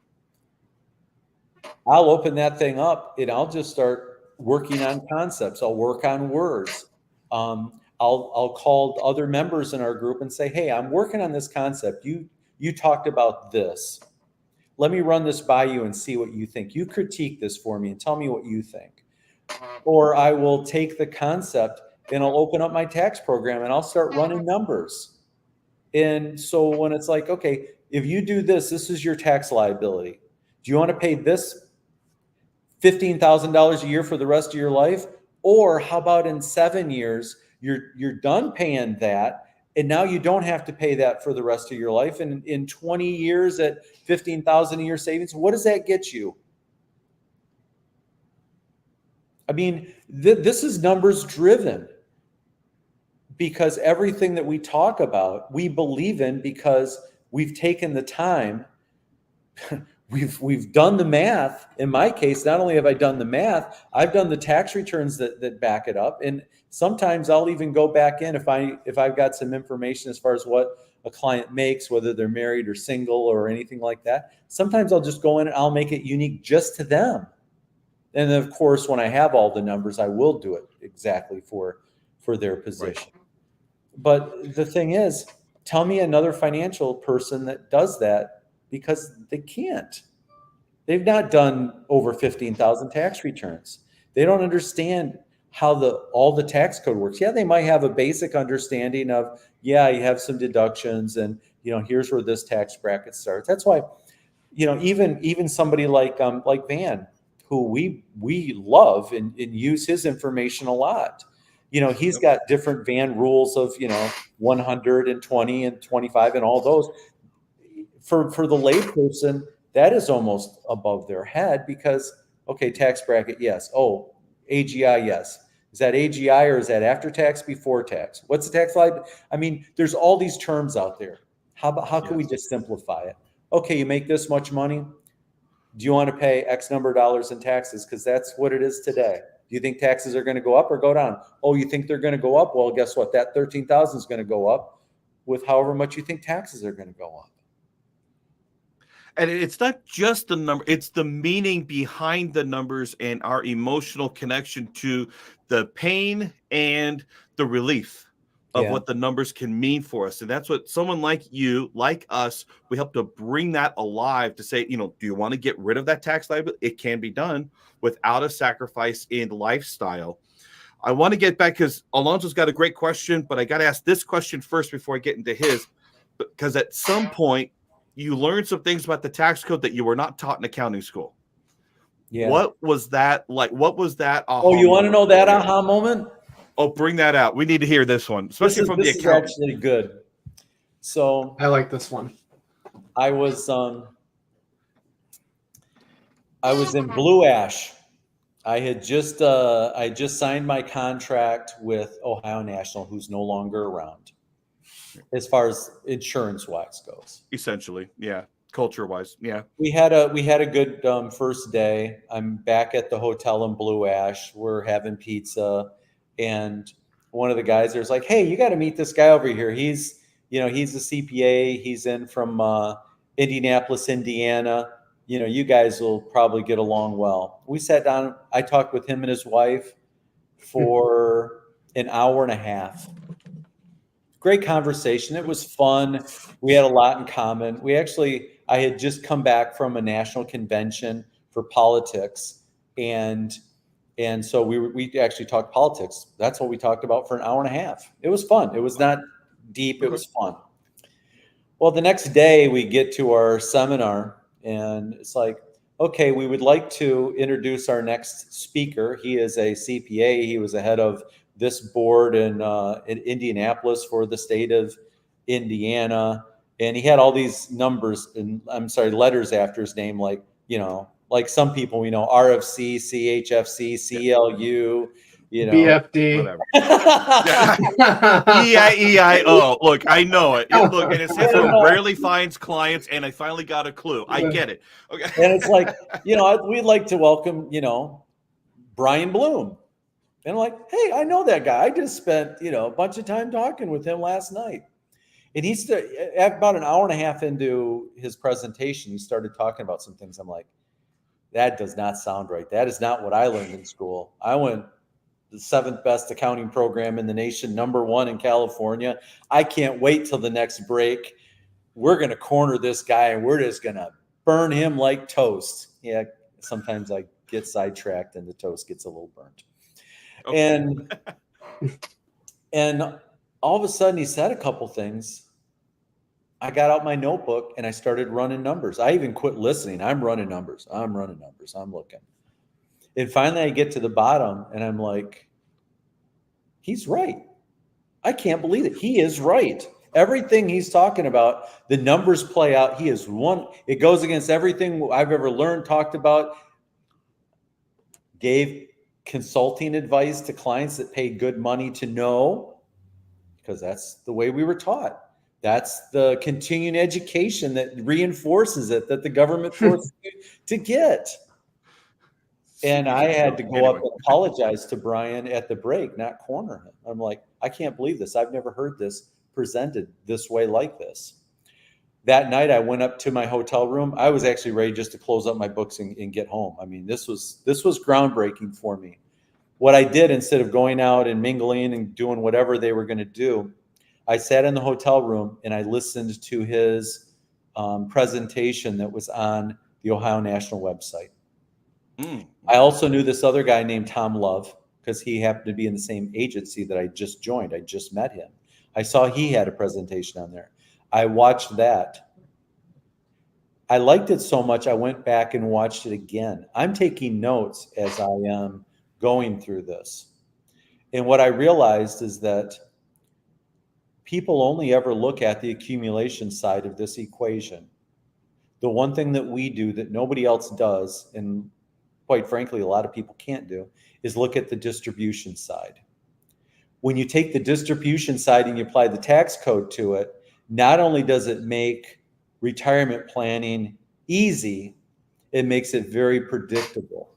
I'll open that thing up and I'll just start working on concepts. I'll work on words. I'll call other members in our group and say, hey, I'm working on this concept. You talked about this. Let me run this by you and see what you think. You critique this for me and tell me what you think. Or I will take the concept and I'll open up my tax program and I'll start running numbers. And so when it's like, okay, if you do this, this is your tax liability. Do you want to pay this $15,000 a year for the rest of your life? Or how about in 7 years, you're done paying that, and now you don't have to pay that for the rest of your life. And in 20 years at $15,000 a year savings, what does that get you? I mean, this is numbers driven because everything that we talk about, we believe in because we've taken the time. We've done the math. In my case, not only have I done the math, I've done the tax returns that back it up. And sometimes I'll even go back in if I've got some information as far as what a client makes, whether they're married or single or anything like that. Sometimes I'll just go in and I'll make it unique just to them. And then of course, when I have all the numbers, I will do it exactly for their position. Right. But the thing is, tell me another financial person that does that, because they can't. They've not done over 15,000 tax returns. They don't understand how all the tax code works. Yeah, they might have a basic understanding of, you have some deductions and, here's where this tax bracket starts. That's why, even somebody like Van, who we love and use his information a lot. He's got different Van rules of, 120 and 25 and all those. For the layperson, that is almost above their head because Okay, tax bracket, yes. Oh, AGI, yes. Is that AGI or is that after tax, before tax? What's the tax liability? I mean, there's all these terms out there. How can we Yes. just simplify it? Okay, you make this much money. Do you want to pay X number of dollars in taxes? Because that's what it is today. Do you think taxes are going to go up or go down? Oh, you think they're going to go up? Well, guess what? That 13,000 is going to go up with however much you think taxes are going to go up. And it's not just the number, it's the meaning behind the numbers and our emotional connection to the pain and the relief of Yeah. what the numbers can mean for us. And that's what someone like you, like us, we help to bring that alive to say, do you want to get rid of that tax liability? It can be done without a sacrifice in lifestyle. I want to get back because Alonso's got a great question, but I got to ask this question first before I get into his, because at some point, you learned some things about the tax code that you were not taught in accounting school. Yeah. What was that like? What was that aha Oh, you want to know moment that for you? aha moment? Oh, bring that out. We need to hear this one, especially from the This is accountant. actually good. So I like this one. I was in Blue Ash. I just signed my contract with Ohio National, who's no longer around, as far as insurance wise goes. Essentially, yeah. Culture wise, yeah. We had a good first day. I'm back at the hotel in Blue Ash. We're having pizza, and one of the guys there's like, "Hey, you got to meet this guy over here. He's a CPA. He's in from Indianapolis, Indiana. You guys will probably get along well." We sat down. I talked with him and his wife for an hour and a half. Great conversation. It was fun. We had a lot in common. I had just come back from a national convention for politics, and so we actually talked politics. That's what we talked about for an hour and a half. It was fun. It was not deep. It was fun. Well, the next day we get to our seminar, and it's like, okay, we would like to introduce our next speaker. He is a CPA. He was the head of this board in Indianapolis for the state of Indiana. And he had all these numbers and letters after his name, like some people we know, RFC, CHFC, CLU, BFD. Whatever. EIEIO. Look, I know it. Look, and it says he rarely finds clients, and I finally got a clue. I get it. Okay. And it's like, we'd like to welcome, Brian Bloom. And I'm like, hey, I know that guy. I just spent, a bunch of time talking with him last night. And he's about an hour and a half into his presentation, he started talking about some things. I'm like, that does not sound right. That is not what I learned in school. I went the 7th best accounting program in the nation, #1 in California. I can't wait till the next break. We're going to corner this guy and we're just going to burn him like toast. Yeah, sometimes I get sidetracked and the toast gets a little burnt. Okay. And all of a sudden he said a couple things. I got out my notebook and I started running numbers. I even quit listening. I'm running numbers. I'm looking. And finally I get to the bottom and I'm like, he's right. I can't believe it. He is right. Everything he's talking about, the numbers play out. It goes against everything I've ever learned, talked about, gave consulting advice to clients that paid good money to know, because that's the way we were taught. That's the continuing education that reinforces it, that the government forces you to get. And I had to go up and apologize to Brian at the break, not corner him. I'm like, I can't believe this. I've never heard this presented this way like this. That night I went up to my hotel room. I was actually ready just to close up my books and get home. I mean, this was groundbreaking for me. What I did, instead of going out and mingling and doing whatever they were going to do, I sat in the hotel room and I listened to his presentation that was on the Ohio National website. I also knew this other guy named Tom Love because he happened to be in the same agency that I just joined. I just met him. I saw he had a presentation on there. I watched that. I liked it so much, I went back and watched it again. I'm taking notes as I am going through this. And what I realized is that people only ever look at the accumulation side of this equation. The one thing that we do that nobody else does, and quite frankly, a lot of people can't do, is look at the distribution side. When you take the distribution side and you apply the tax code to it, not only does it make retirement planning easy, it makes it very predictable.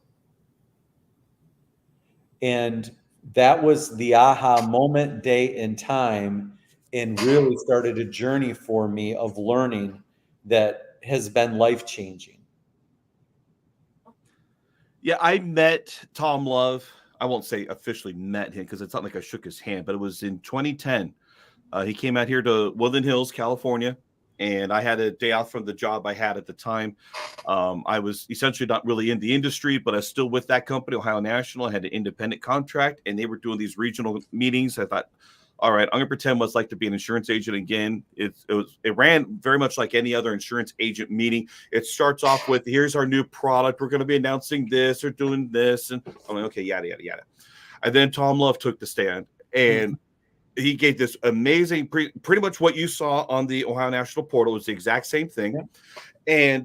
And that was the aha moment, date, and time, and really started a journey for me of learning that has been life-changing. Yeah, I met Tom Love. I won't say officially met him because it's not like I shook his hand, but it was in 2010. He came out here to Woodland Hills, California, and I had a day out from the job I had at the time. I was essentially not really in the industry, but I was still with that company, Ohio National. I had an independent contract, and they were doing these regional meetings. I thought, all right, I'm going to pretend what it's like to be an insurance agent again. It ran very much like any other insurance agent meeting. It starts off with, here's our new product. We're going to be announcing this or doing this. And I'm like, okay, yada, yada, yada. And then Tom Love took the stand, and he gave this amazing, pretty much what you saw on the Ohio National portal was the exact same thing. Yeah.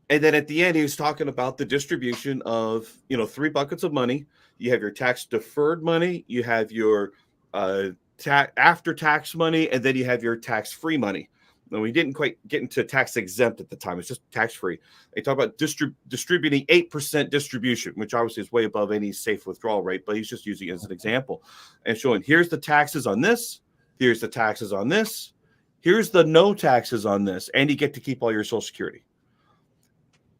And then at the end, he was talking about the distribution of, 3 buckets of money. You have your tax deferred money, you have your after tax money, and then you have your tax free money. Now, we didn't quite get into tax exempt at the time. It's just tax free. They talk about distributing 8% distribution, which obviously is way above any safe withdrawal rate, but he's just using it as an example and showing here's the taxes on this, here's the taxes on this, here's the no taxes on this, and you get to keep all your Social Security.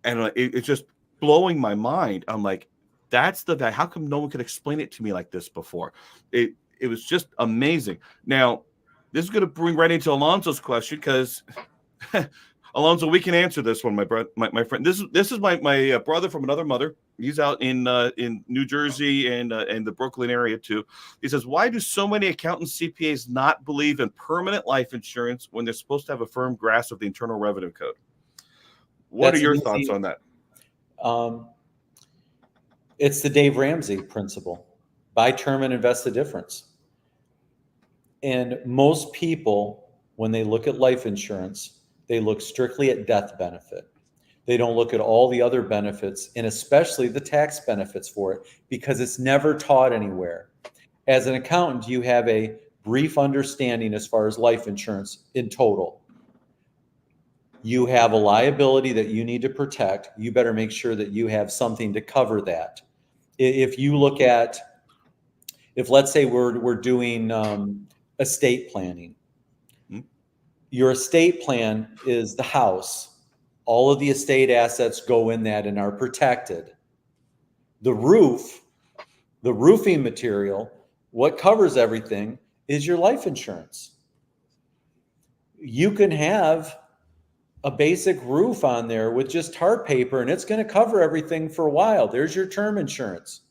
And it's just blowing my mind. I'm like, that's the how come no one could explain it to me like this before? It was just amazing. Now, this is going to bring right into Alonzo's question because Alonzo, we can answer this one, my friend. This is my brother from another mother. He's out in New Jersey and the Brooklyn area too. He says, why do so many accountants, CPAs not believe in permanent life insurance when they're supposed to have a firm grasp of the Internal Revenue Code? What are your thoughts on that? It's the Dave Ramsey principle: buy term and invest the difference. And most people, when they look at life insurance, they look strictly at death benefit. They don't look at all the other benefits, and especially the tax benefits for it, because it's never taught anywhere. As an accountant, you have a brief understanding as far as life insurance in total. You have a liability that you need to protect. You better make sure that you have something to cover that. If you look at, if let's say we're doing estate planning, your estate plan is the house. All of the estate assets go in that and are protected. The roof, the roofing material, what covers everything is your life insurance. You can have a basic roof on there with just tar paper and it's going to cover everything for a while. There's your term insurance.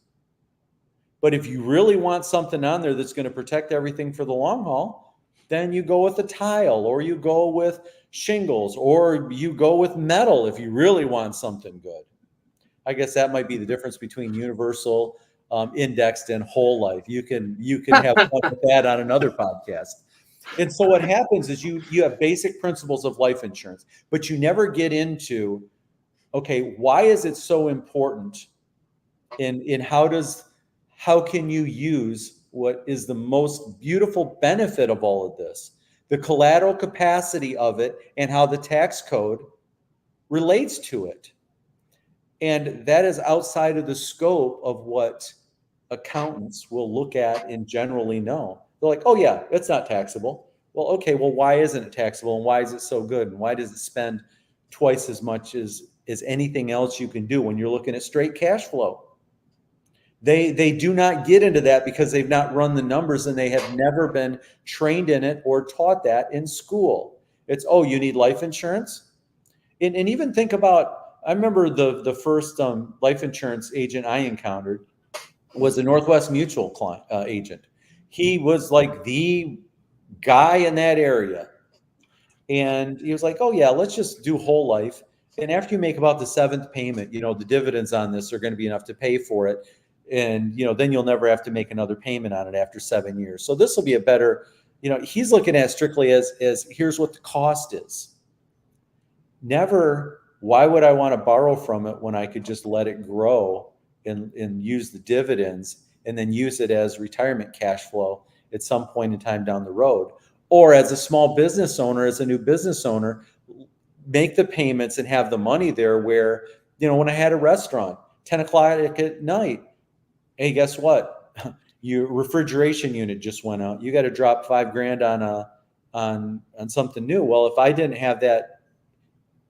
But if you really want something on there that's going to protect everything for the long haul, then you go with a tile, or you go with shingles, or you go with metal if you really want something good. I guess that might be the difference between universal, indexed, and whole life. You can have fun with that on another podcast. And so what happens is you have basic principles of life insurance, but you never get into, okay, why is it so important? And how can you use what is the most beautiful benefit of all of this, the collateral capacity of it, and how the tax code relates to it. And that is outside of the scope of what accountants will look at and generally know. They're like, oh yeah, it's not taxable. Well, okay, well, why isn't it taxable, and why is it so good, and why does it spend twice as much as anything else you can do when you're looking at straight cash flow? They do not get into that because they've not run the numbers and they have never been trained in it or taught that in school. It's, oh, you need life insurance? And even think about, I remember the first life insurance agent I encountered was a Northwest Mutual client, agent. He was like the guy in that area. And he was like, oh yeah, let's just do whole life. And after you make about the 7th payment, the dividends on this are going to be enough to pay for it. And, then you'll never have to make another payment on it after 7 years. So this will be a better, he's looking at it strictly as here's what the cost is. Never Why would I want to borrow from it when I could just let it grow and use the dividends and then use it as retirement cash flow at some point in time down the road? Or as a small business owner, as a new business owner, make the payments and have the money there where, when I had a restaurant, 10 o'clock at night, hey, guess what? Your refrigeration unit just went out. You got to drop $5,000 on something new. Well, if I didn't have that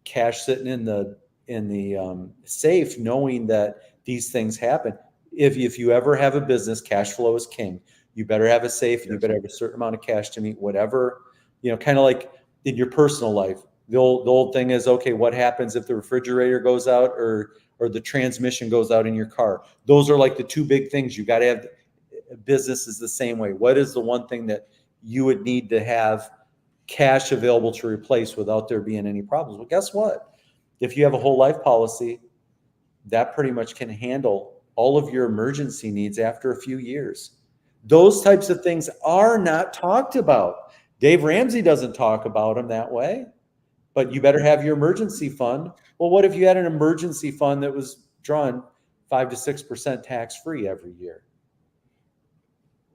cash sitting in the safe, knowing that these things happen, if you ever have a business, cash flow is king. You better have a safe. You better have a certain amount of cash to meet whatever, kind of like in your personal life. The old thing is, okay, what happens if the refrigerator goes out or the transmission goes out in your car? Those are like the two big things. You got to have. Business is the same way. What is the one thing that you would need to have cash available to replace without there being any problems? Well, guess what? If you have a whole life policy, that pretty much can handle all of your emergency needs after a few years. Those types of things are not talked about. Dave Ramsey doesn't talk about them that way, but you better have your emergency fund. Well, what if you had an emergency fund that was drawn 5 to 6% tax-free every year?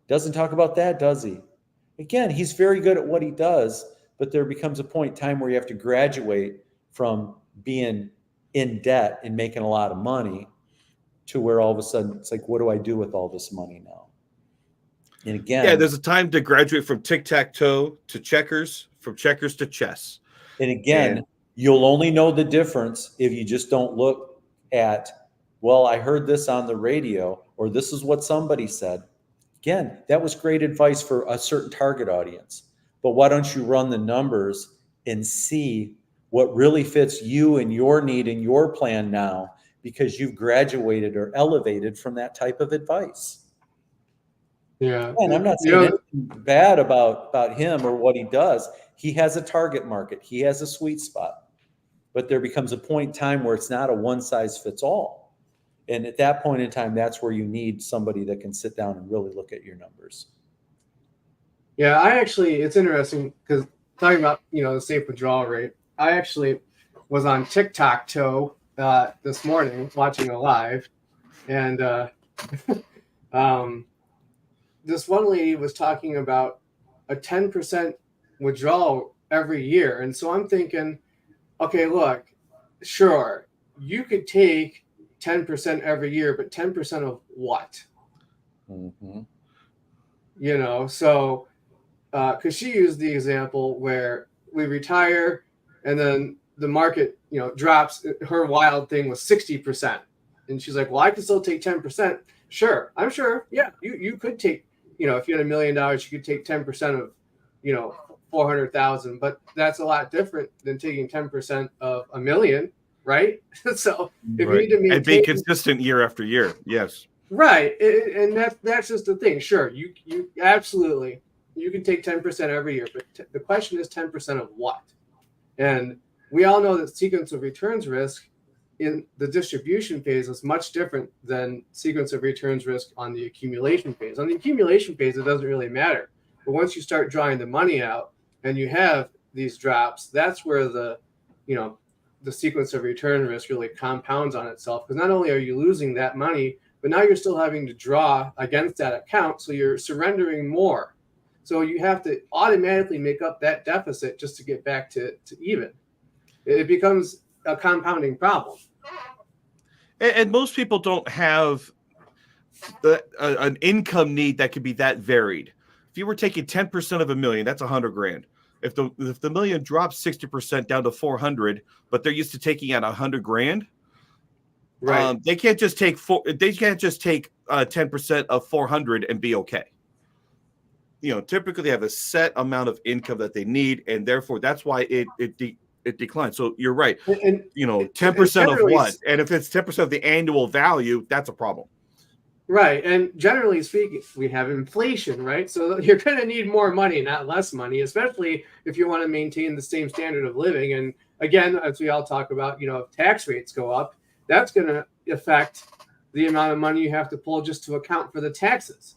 Doesn't talk about that, does he? Again, he's very good at what he does, but there becomes a point in time where you have to graduate from being in debt and making a lot of money to where all of a sudden it's like, what do I do with all this money now? And again, there's a time to graduate from tic-tac-toe to checkers, from checkers to chess. And again, you'll only know the difference if you just don't look at, well, I heard this on the radio, or this is what somebody said. Again, that was great advice for a certain target audience. But why don't you run the numbers and see what really fits you and your need and your plan now, because you've graduated or elevated from that type of advice. Yeah. And I'm not saying anything bad about him or what he does. He has a target market. He has a sweet spot. But there becomes a point in time where it's not a one size fits all. And at that point in time, that's where you need somebody that can sit down and really look at your numbers. Yeah, it's interesting because talking about, the safe withdrawal rate, I actually was on tic-tac-toe this morning watching a live, and this one lady was talking about a 10% withdrawal every year. And so I'm thinking, okay, look, sure, you could take 10% every year, but 10% of what? Mm-hmm. So because she used the example where we retire and then the market, drops. Her wild thing was 60%. And she's like, well, I can still take 10%. Sure. I'm sure. Yeah. You could take, if you had $1 million, you could take 10% of, 400,000, but that's a lot different than taking 10% of $1 million. Right. So if you need to maintain, and be consistent year after year. Yes. Right. And that's just the thing. Sure. You absolutely, you can take 10% every year, but the question is 10% of what? And we all know that sequence of returns risk in the distribution phase is much different than sequence of returns risk on the accumulation phase. On the accumulation phase, it doesn't really matter. But once you start drawing the money out and you have these drops, that's where the sequence of return risk really compounds on itself, because not only are you losing that money, but now you're still having to draw against that account. So you're surrendering more. So you have to automatically make up that deficit just to get back to even. It becomes a compounding problem. And most people don't have an income need that could be that varied. If you were taking 10% of $1 million, that's $100,000. If the million drops 60% down to 400, but they're used to taking out $100,000, right? They can't just take 10% of 400 and be okay. Typically they have a set amount of income that they need, and therefore that's why it declines. So you're right. And 10% of what? And if it's 10% of the annual value, that's a problem. Right. And generally speaking, we have inflation, right? So you're going to need more money, not less money, especially if you want to maintain the same standard of living. And again, as we all talk about, if tax rates go up, that's going to affect the amount of money you have to pull just to account for the taxes.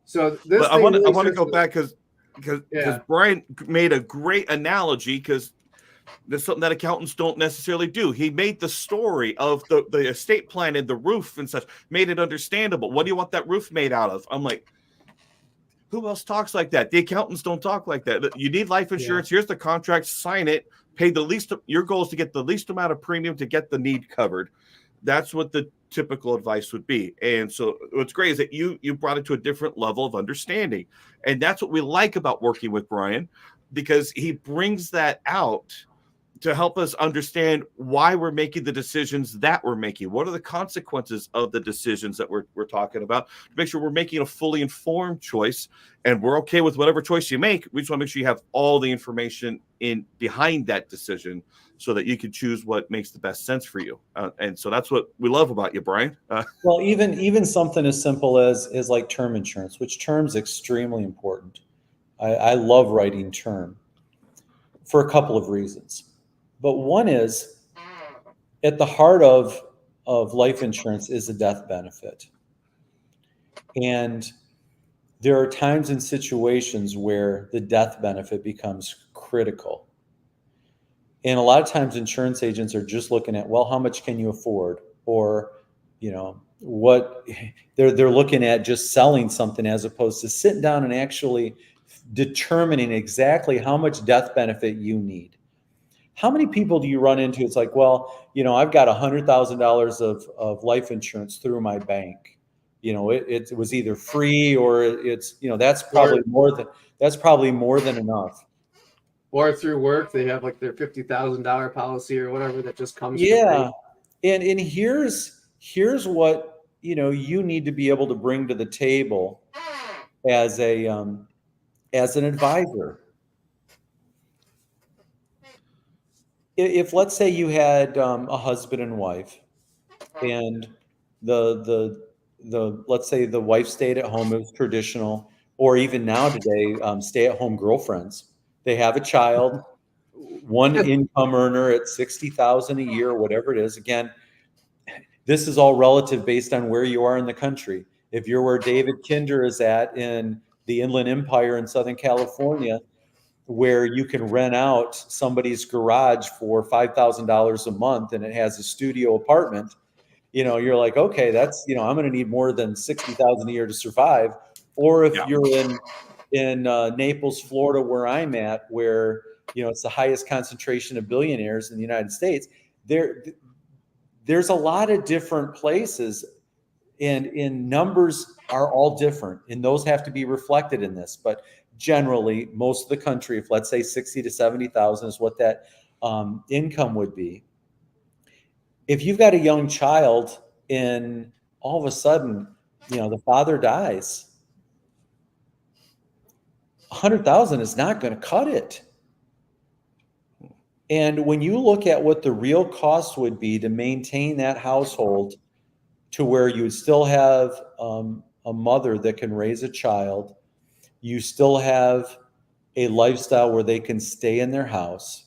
So this I want to go back because Brian made a great analogy, because That's something that accountants don't necessarily do. He made the story of the estate plan and the roof and such, made it understandable. What do you want that roof made out of? I'm like, who else talks like that? The accountants don't talk like that. You need life insurance. Yeah. Here's the contract. Sign it. Pay the least. Your goal is to get the least amount of premium to get the need covered. That's what the typical advice would be. And so what's great is that you brought it to a different level of understanding. And that's what we like about working with Brian, because he brings that out to help us understand why we're making the decisions that we're making. What are the consequences of the decisions that we're talking about? To make sure we're making a fully informed choice, and we're okay with whatever choice you make. We just want to make sure you have all the information in behind that decision so that you can choose what makes the best sense for you. And so that's what we love about you, Brian. Well, even something as simple as like term insurance, which term is extremely important. I love writing term for a couple of reasons. But one is, at the heart of life insurance is a death benefit. And there are times and situations where the death benefit becomes critical. And a lot of times insurance agents are just looking at, well, how much can you afford? Or, what they're looking at just selling something, as opposed to sitting down and actually determining exactly how much death benefit you need. How many people do you run into? It's like, well, I've got $100,000 of life insurance through my bank. It was either free or it's, that's probably more than enough. Or through work, they have like their $50,000 policy or whatever that just comes. Yeah. And here's what, you need to be able to bring to the table as an advisor. If let's say you had a husband and wife, and the let's say the wife stayed at home, it was traditional, or even now today, stay-at-home girlfriends. They have a child, one income earner at $60,000 a year, whatever it is. Again, this is all relative based on where you are in the country. If you're where David Kinder is at in the Inland Empire in Southern California, where you can rent out somebody's garage for $5,000 a month and it has a studio apartment, you're like, okay, that's, I'm going to need more than $60,000 a year to survive. Or if you're in Naples, Florida, where I'm at, where, it's the highest concentration of billionaires in the United States, there's a lot of different places, and in numbers are all different, and those have to be reflected in this. But generally, most of the country, if let's say 60 to 70,000 is what that income would be. If you've got a young child and all of a sudden, the father dies, 100,000 is not going to cut it. And when you look at what the real cost would be to maintain that household to where you would still have a mother that can raise a child, you still have a lifestyle where they can stay in their house.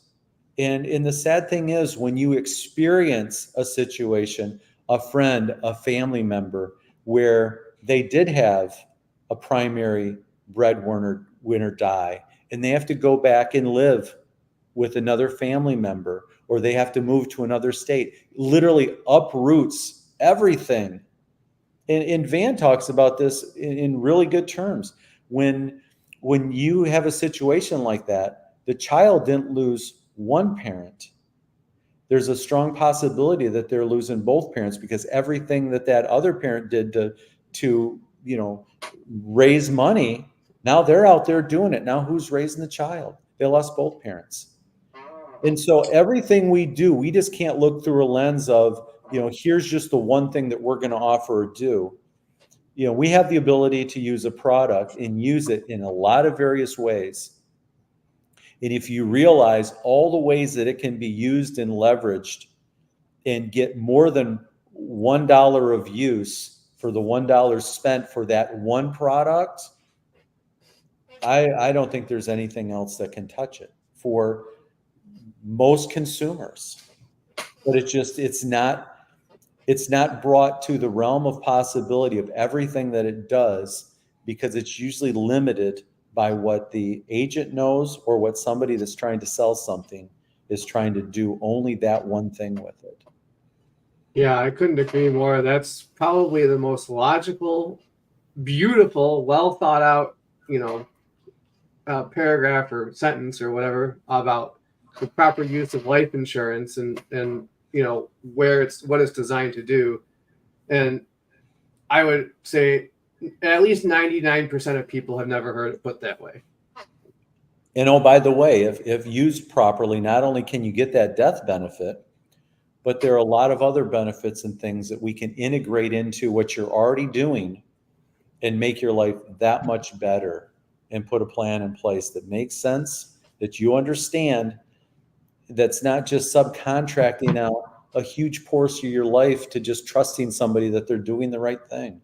And the sad thing is, when you experience a situation, a friend, a family member, where they did have a primary breadwinner die, and they have to go back and live with another family member, or they have to move to another state, literally uproots everything. And Van talks about this in really good terms. When you have a situation like that, the child didn't lose one parent. There's a strong possibility that they're losing both parents, because everything that other parent did to raise money, now they're out there doing it. Now who's raising the child? They lost both parents. And so everything we do, we just can't look through a lens of, here's just the one thing that we're going to offer or do. We have the ability to use a product and use it in a lot of various ways. And if you realize all the ways that it can be used and leveraged and get more than $1 of use for the $1 spent for that one product, I don't think there's anything else that can touch it for most consumers. But it's not brought to the realm of possibility of everything that it does, because it's usually limited by what the agent knows or what somebody that's trying to sell something is trying to do only that one thing with it. Yeah, I couldn't agree more. That's probably the most logical, beautiful, well thought out, paragraph or sentence or whatever about the proper use of life insurance and what it's designed to do. And I would say at least 99% of people have never heard it put that way. And oh, by the way, if used properly, not only can you get that death benefit, but there are a lot of other benefits and things that we can integrate into what you're already doing and make your life that much better, and put a plan in place that makes sense, that you understand, that's not just subcontracting out a huge portion of your life to just trusting somebody that they're doing the right thing.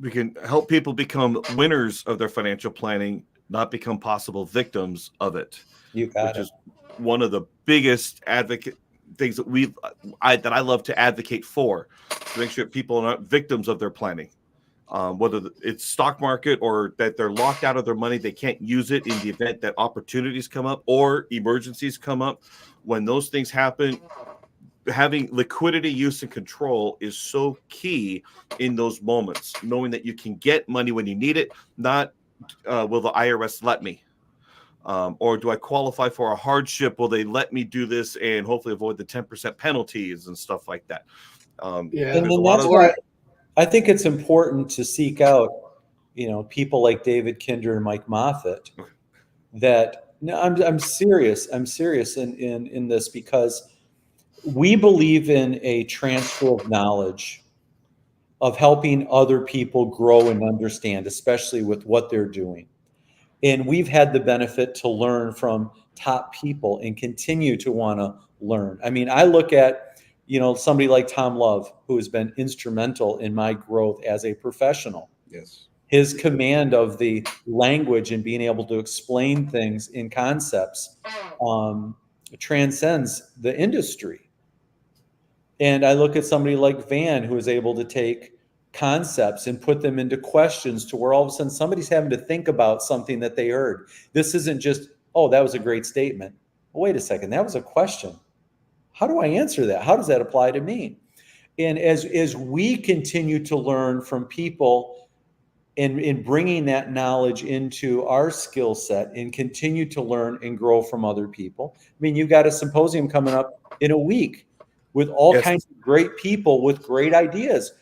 We can help people become winners of their financial planning, not become possible victims of it. You got which it. is one of the biggest advocate things that I love to advocate for, to make sure people are not victims of their planning, whether it's stock market or that they're locked out of their money, they can't use it in the event that opportunities come up or emergencies come up. When those things happen, having liquidity, use, and control is so key in those moments, knowing that you can get money when you need it, not will the IRS let me? Or do I qualify for a hardship? Will they let me do this and hopefully avoid the 10% penalties and stuff like that? Yeah. And then that's why I think it's important to seek out, people like David Kinder and Mike Moffat. That no, I'm serious. I'm serious in this, because we believe in a transfer of knowledge, of helping other people grow and understand, especially with what they're doing. And we've had the benefit to learn from top people and continue to want to learn. I mean, I look at, somebody like Tom Love, who has been instrumental in my growth as a professional. Yes. His command of the language and being able to explain things in concepts transcends the industry. And I look at somebody like Van, who is able to take concepts and put them into questions to where all of a sudden somebody's having to think about something that they heard. This isn't just, oh, that was a great statement. Oh, wait a second, that was a question. How do I answer that? How does that apply to me? And as we continue to learn from people and in bringing that knowledge into our skill set and continue to learn and grow from other people. I mean, you've got a symposium coming up in a week with all kinds of great people with great ideas.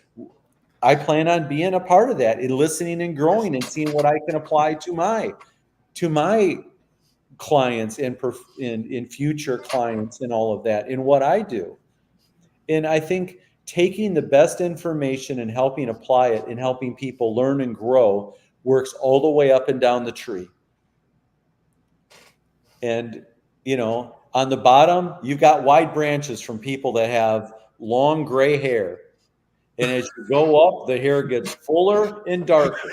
I plan on being a part of that and listening and growing and seeing what I can apply to my clients and in future clients and all of that in what I do. And I think taking the best information and helping apply it and helping people learn and grow works all the way up and down the tree. And, on the bottom, you've got wide branches from people that have long gray hair. And as you go up, the hair gets fuller and darker.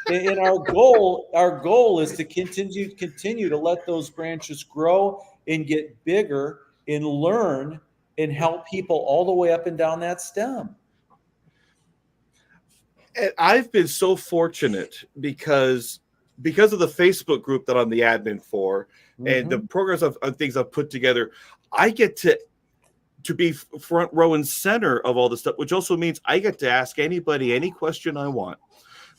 And our goal is to continue to let those branches grow and get bigger and learn and help people all the way up and down that stem. And I've been so fortunate because of the Facebook group that I'm the admin for, and the programs of things I've put together, I get to be front row and center of all this stuff, which also means I get to ask anybody any question I want.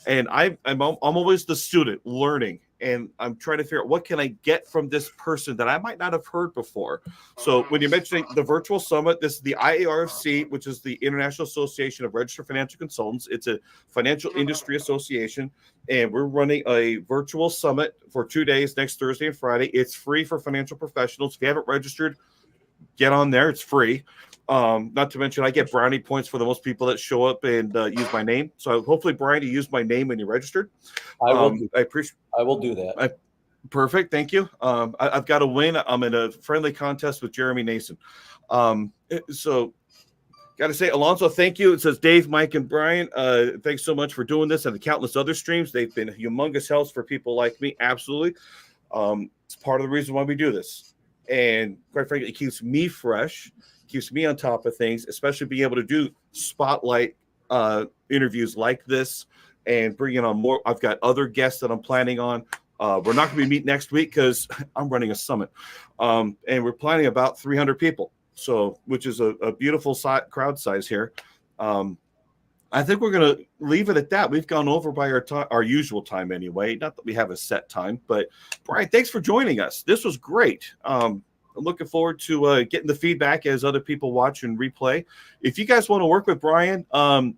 And I'm always the student learning, and I'm trying to figure out what can I get from this person that I might not have heard before. So when you're mentioning the virtual summit, this is the IARFC, which is the International Association of Registered Financial Consultants. It's a financial industry association, and we're running a virtual summit for 2 days, next Thursday and Friday. It's free for financial professionals. If you haven't registered, get on there. It's free. Not to mention, I get brownie points for the most people that show up and use my name. So hopefully, Brian, you use my name when you registered. I will do that. Perfect. Thank you. I've got a win. I'm in a friendly contest with Jeremy Nason. So got to say, Alonso, thank you. It says Dave, Mike, and Brian. Thanks so much for doing this and the countless other streams. They've been humongous helps for people like me. Absolutely. It's part of the reason why we do this. And quite frankly, it keeps me fresh, keeps me on top of things, especially being able to do spotlight interviews like this and bringing on more. I've got other guests that I'm planning on. We're not going to be meeting next week because I'm running a summit, and we're planning about 300 people. So, which is a beautiful crowd size here. I think we're going to leave it at that. We've gone over by our usual time anyway. Not that we have a set time, but Brian, thanks for joining us. This was great. I'm looking forward to getting the feedback as other people watch and replay. If you guys want to work with Brian,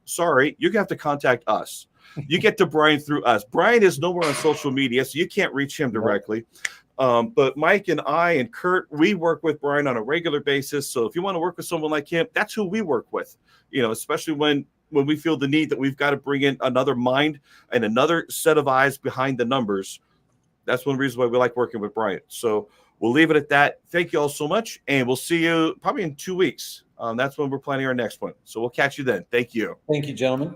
sorry, you're going to have to contact us. You get to Brian through us. Brian is nowhere on social media, so you can't reach him directly. But Mike and I and Kurt, we work with Brian on a regular basis. So if you want to work with someone like him, that's who we work with, especially when we feel the need that we've got to bring in another mind and another set of eyes behind the numbers. That's one reason why we like working with Brian. So we'll leave it at that. Thank you all so much. And we'll see you probably in 2 weeks. That's when we're planning our next one. So we'll catch you then. Thank you. Thank you, gentlemen.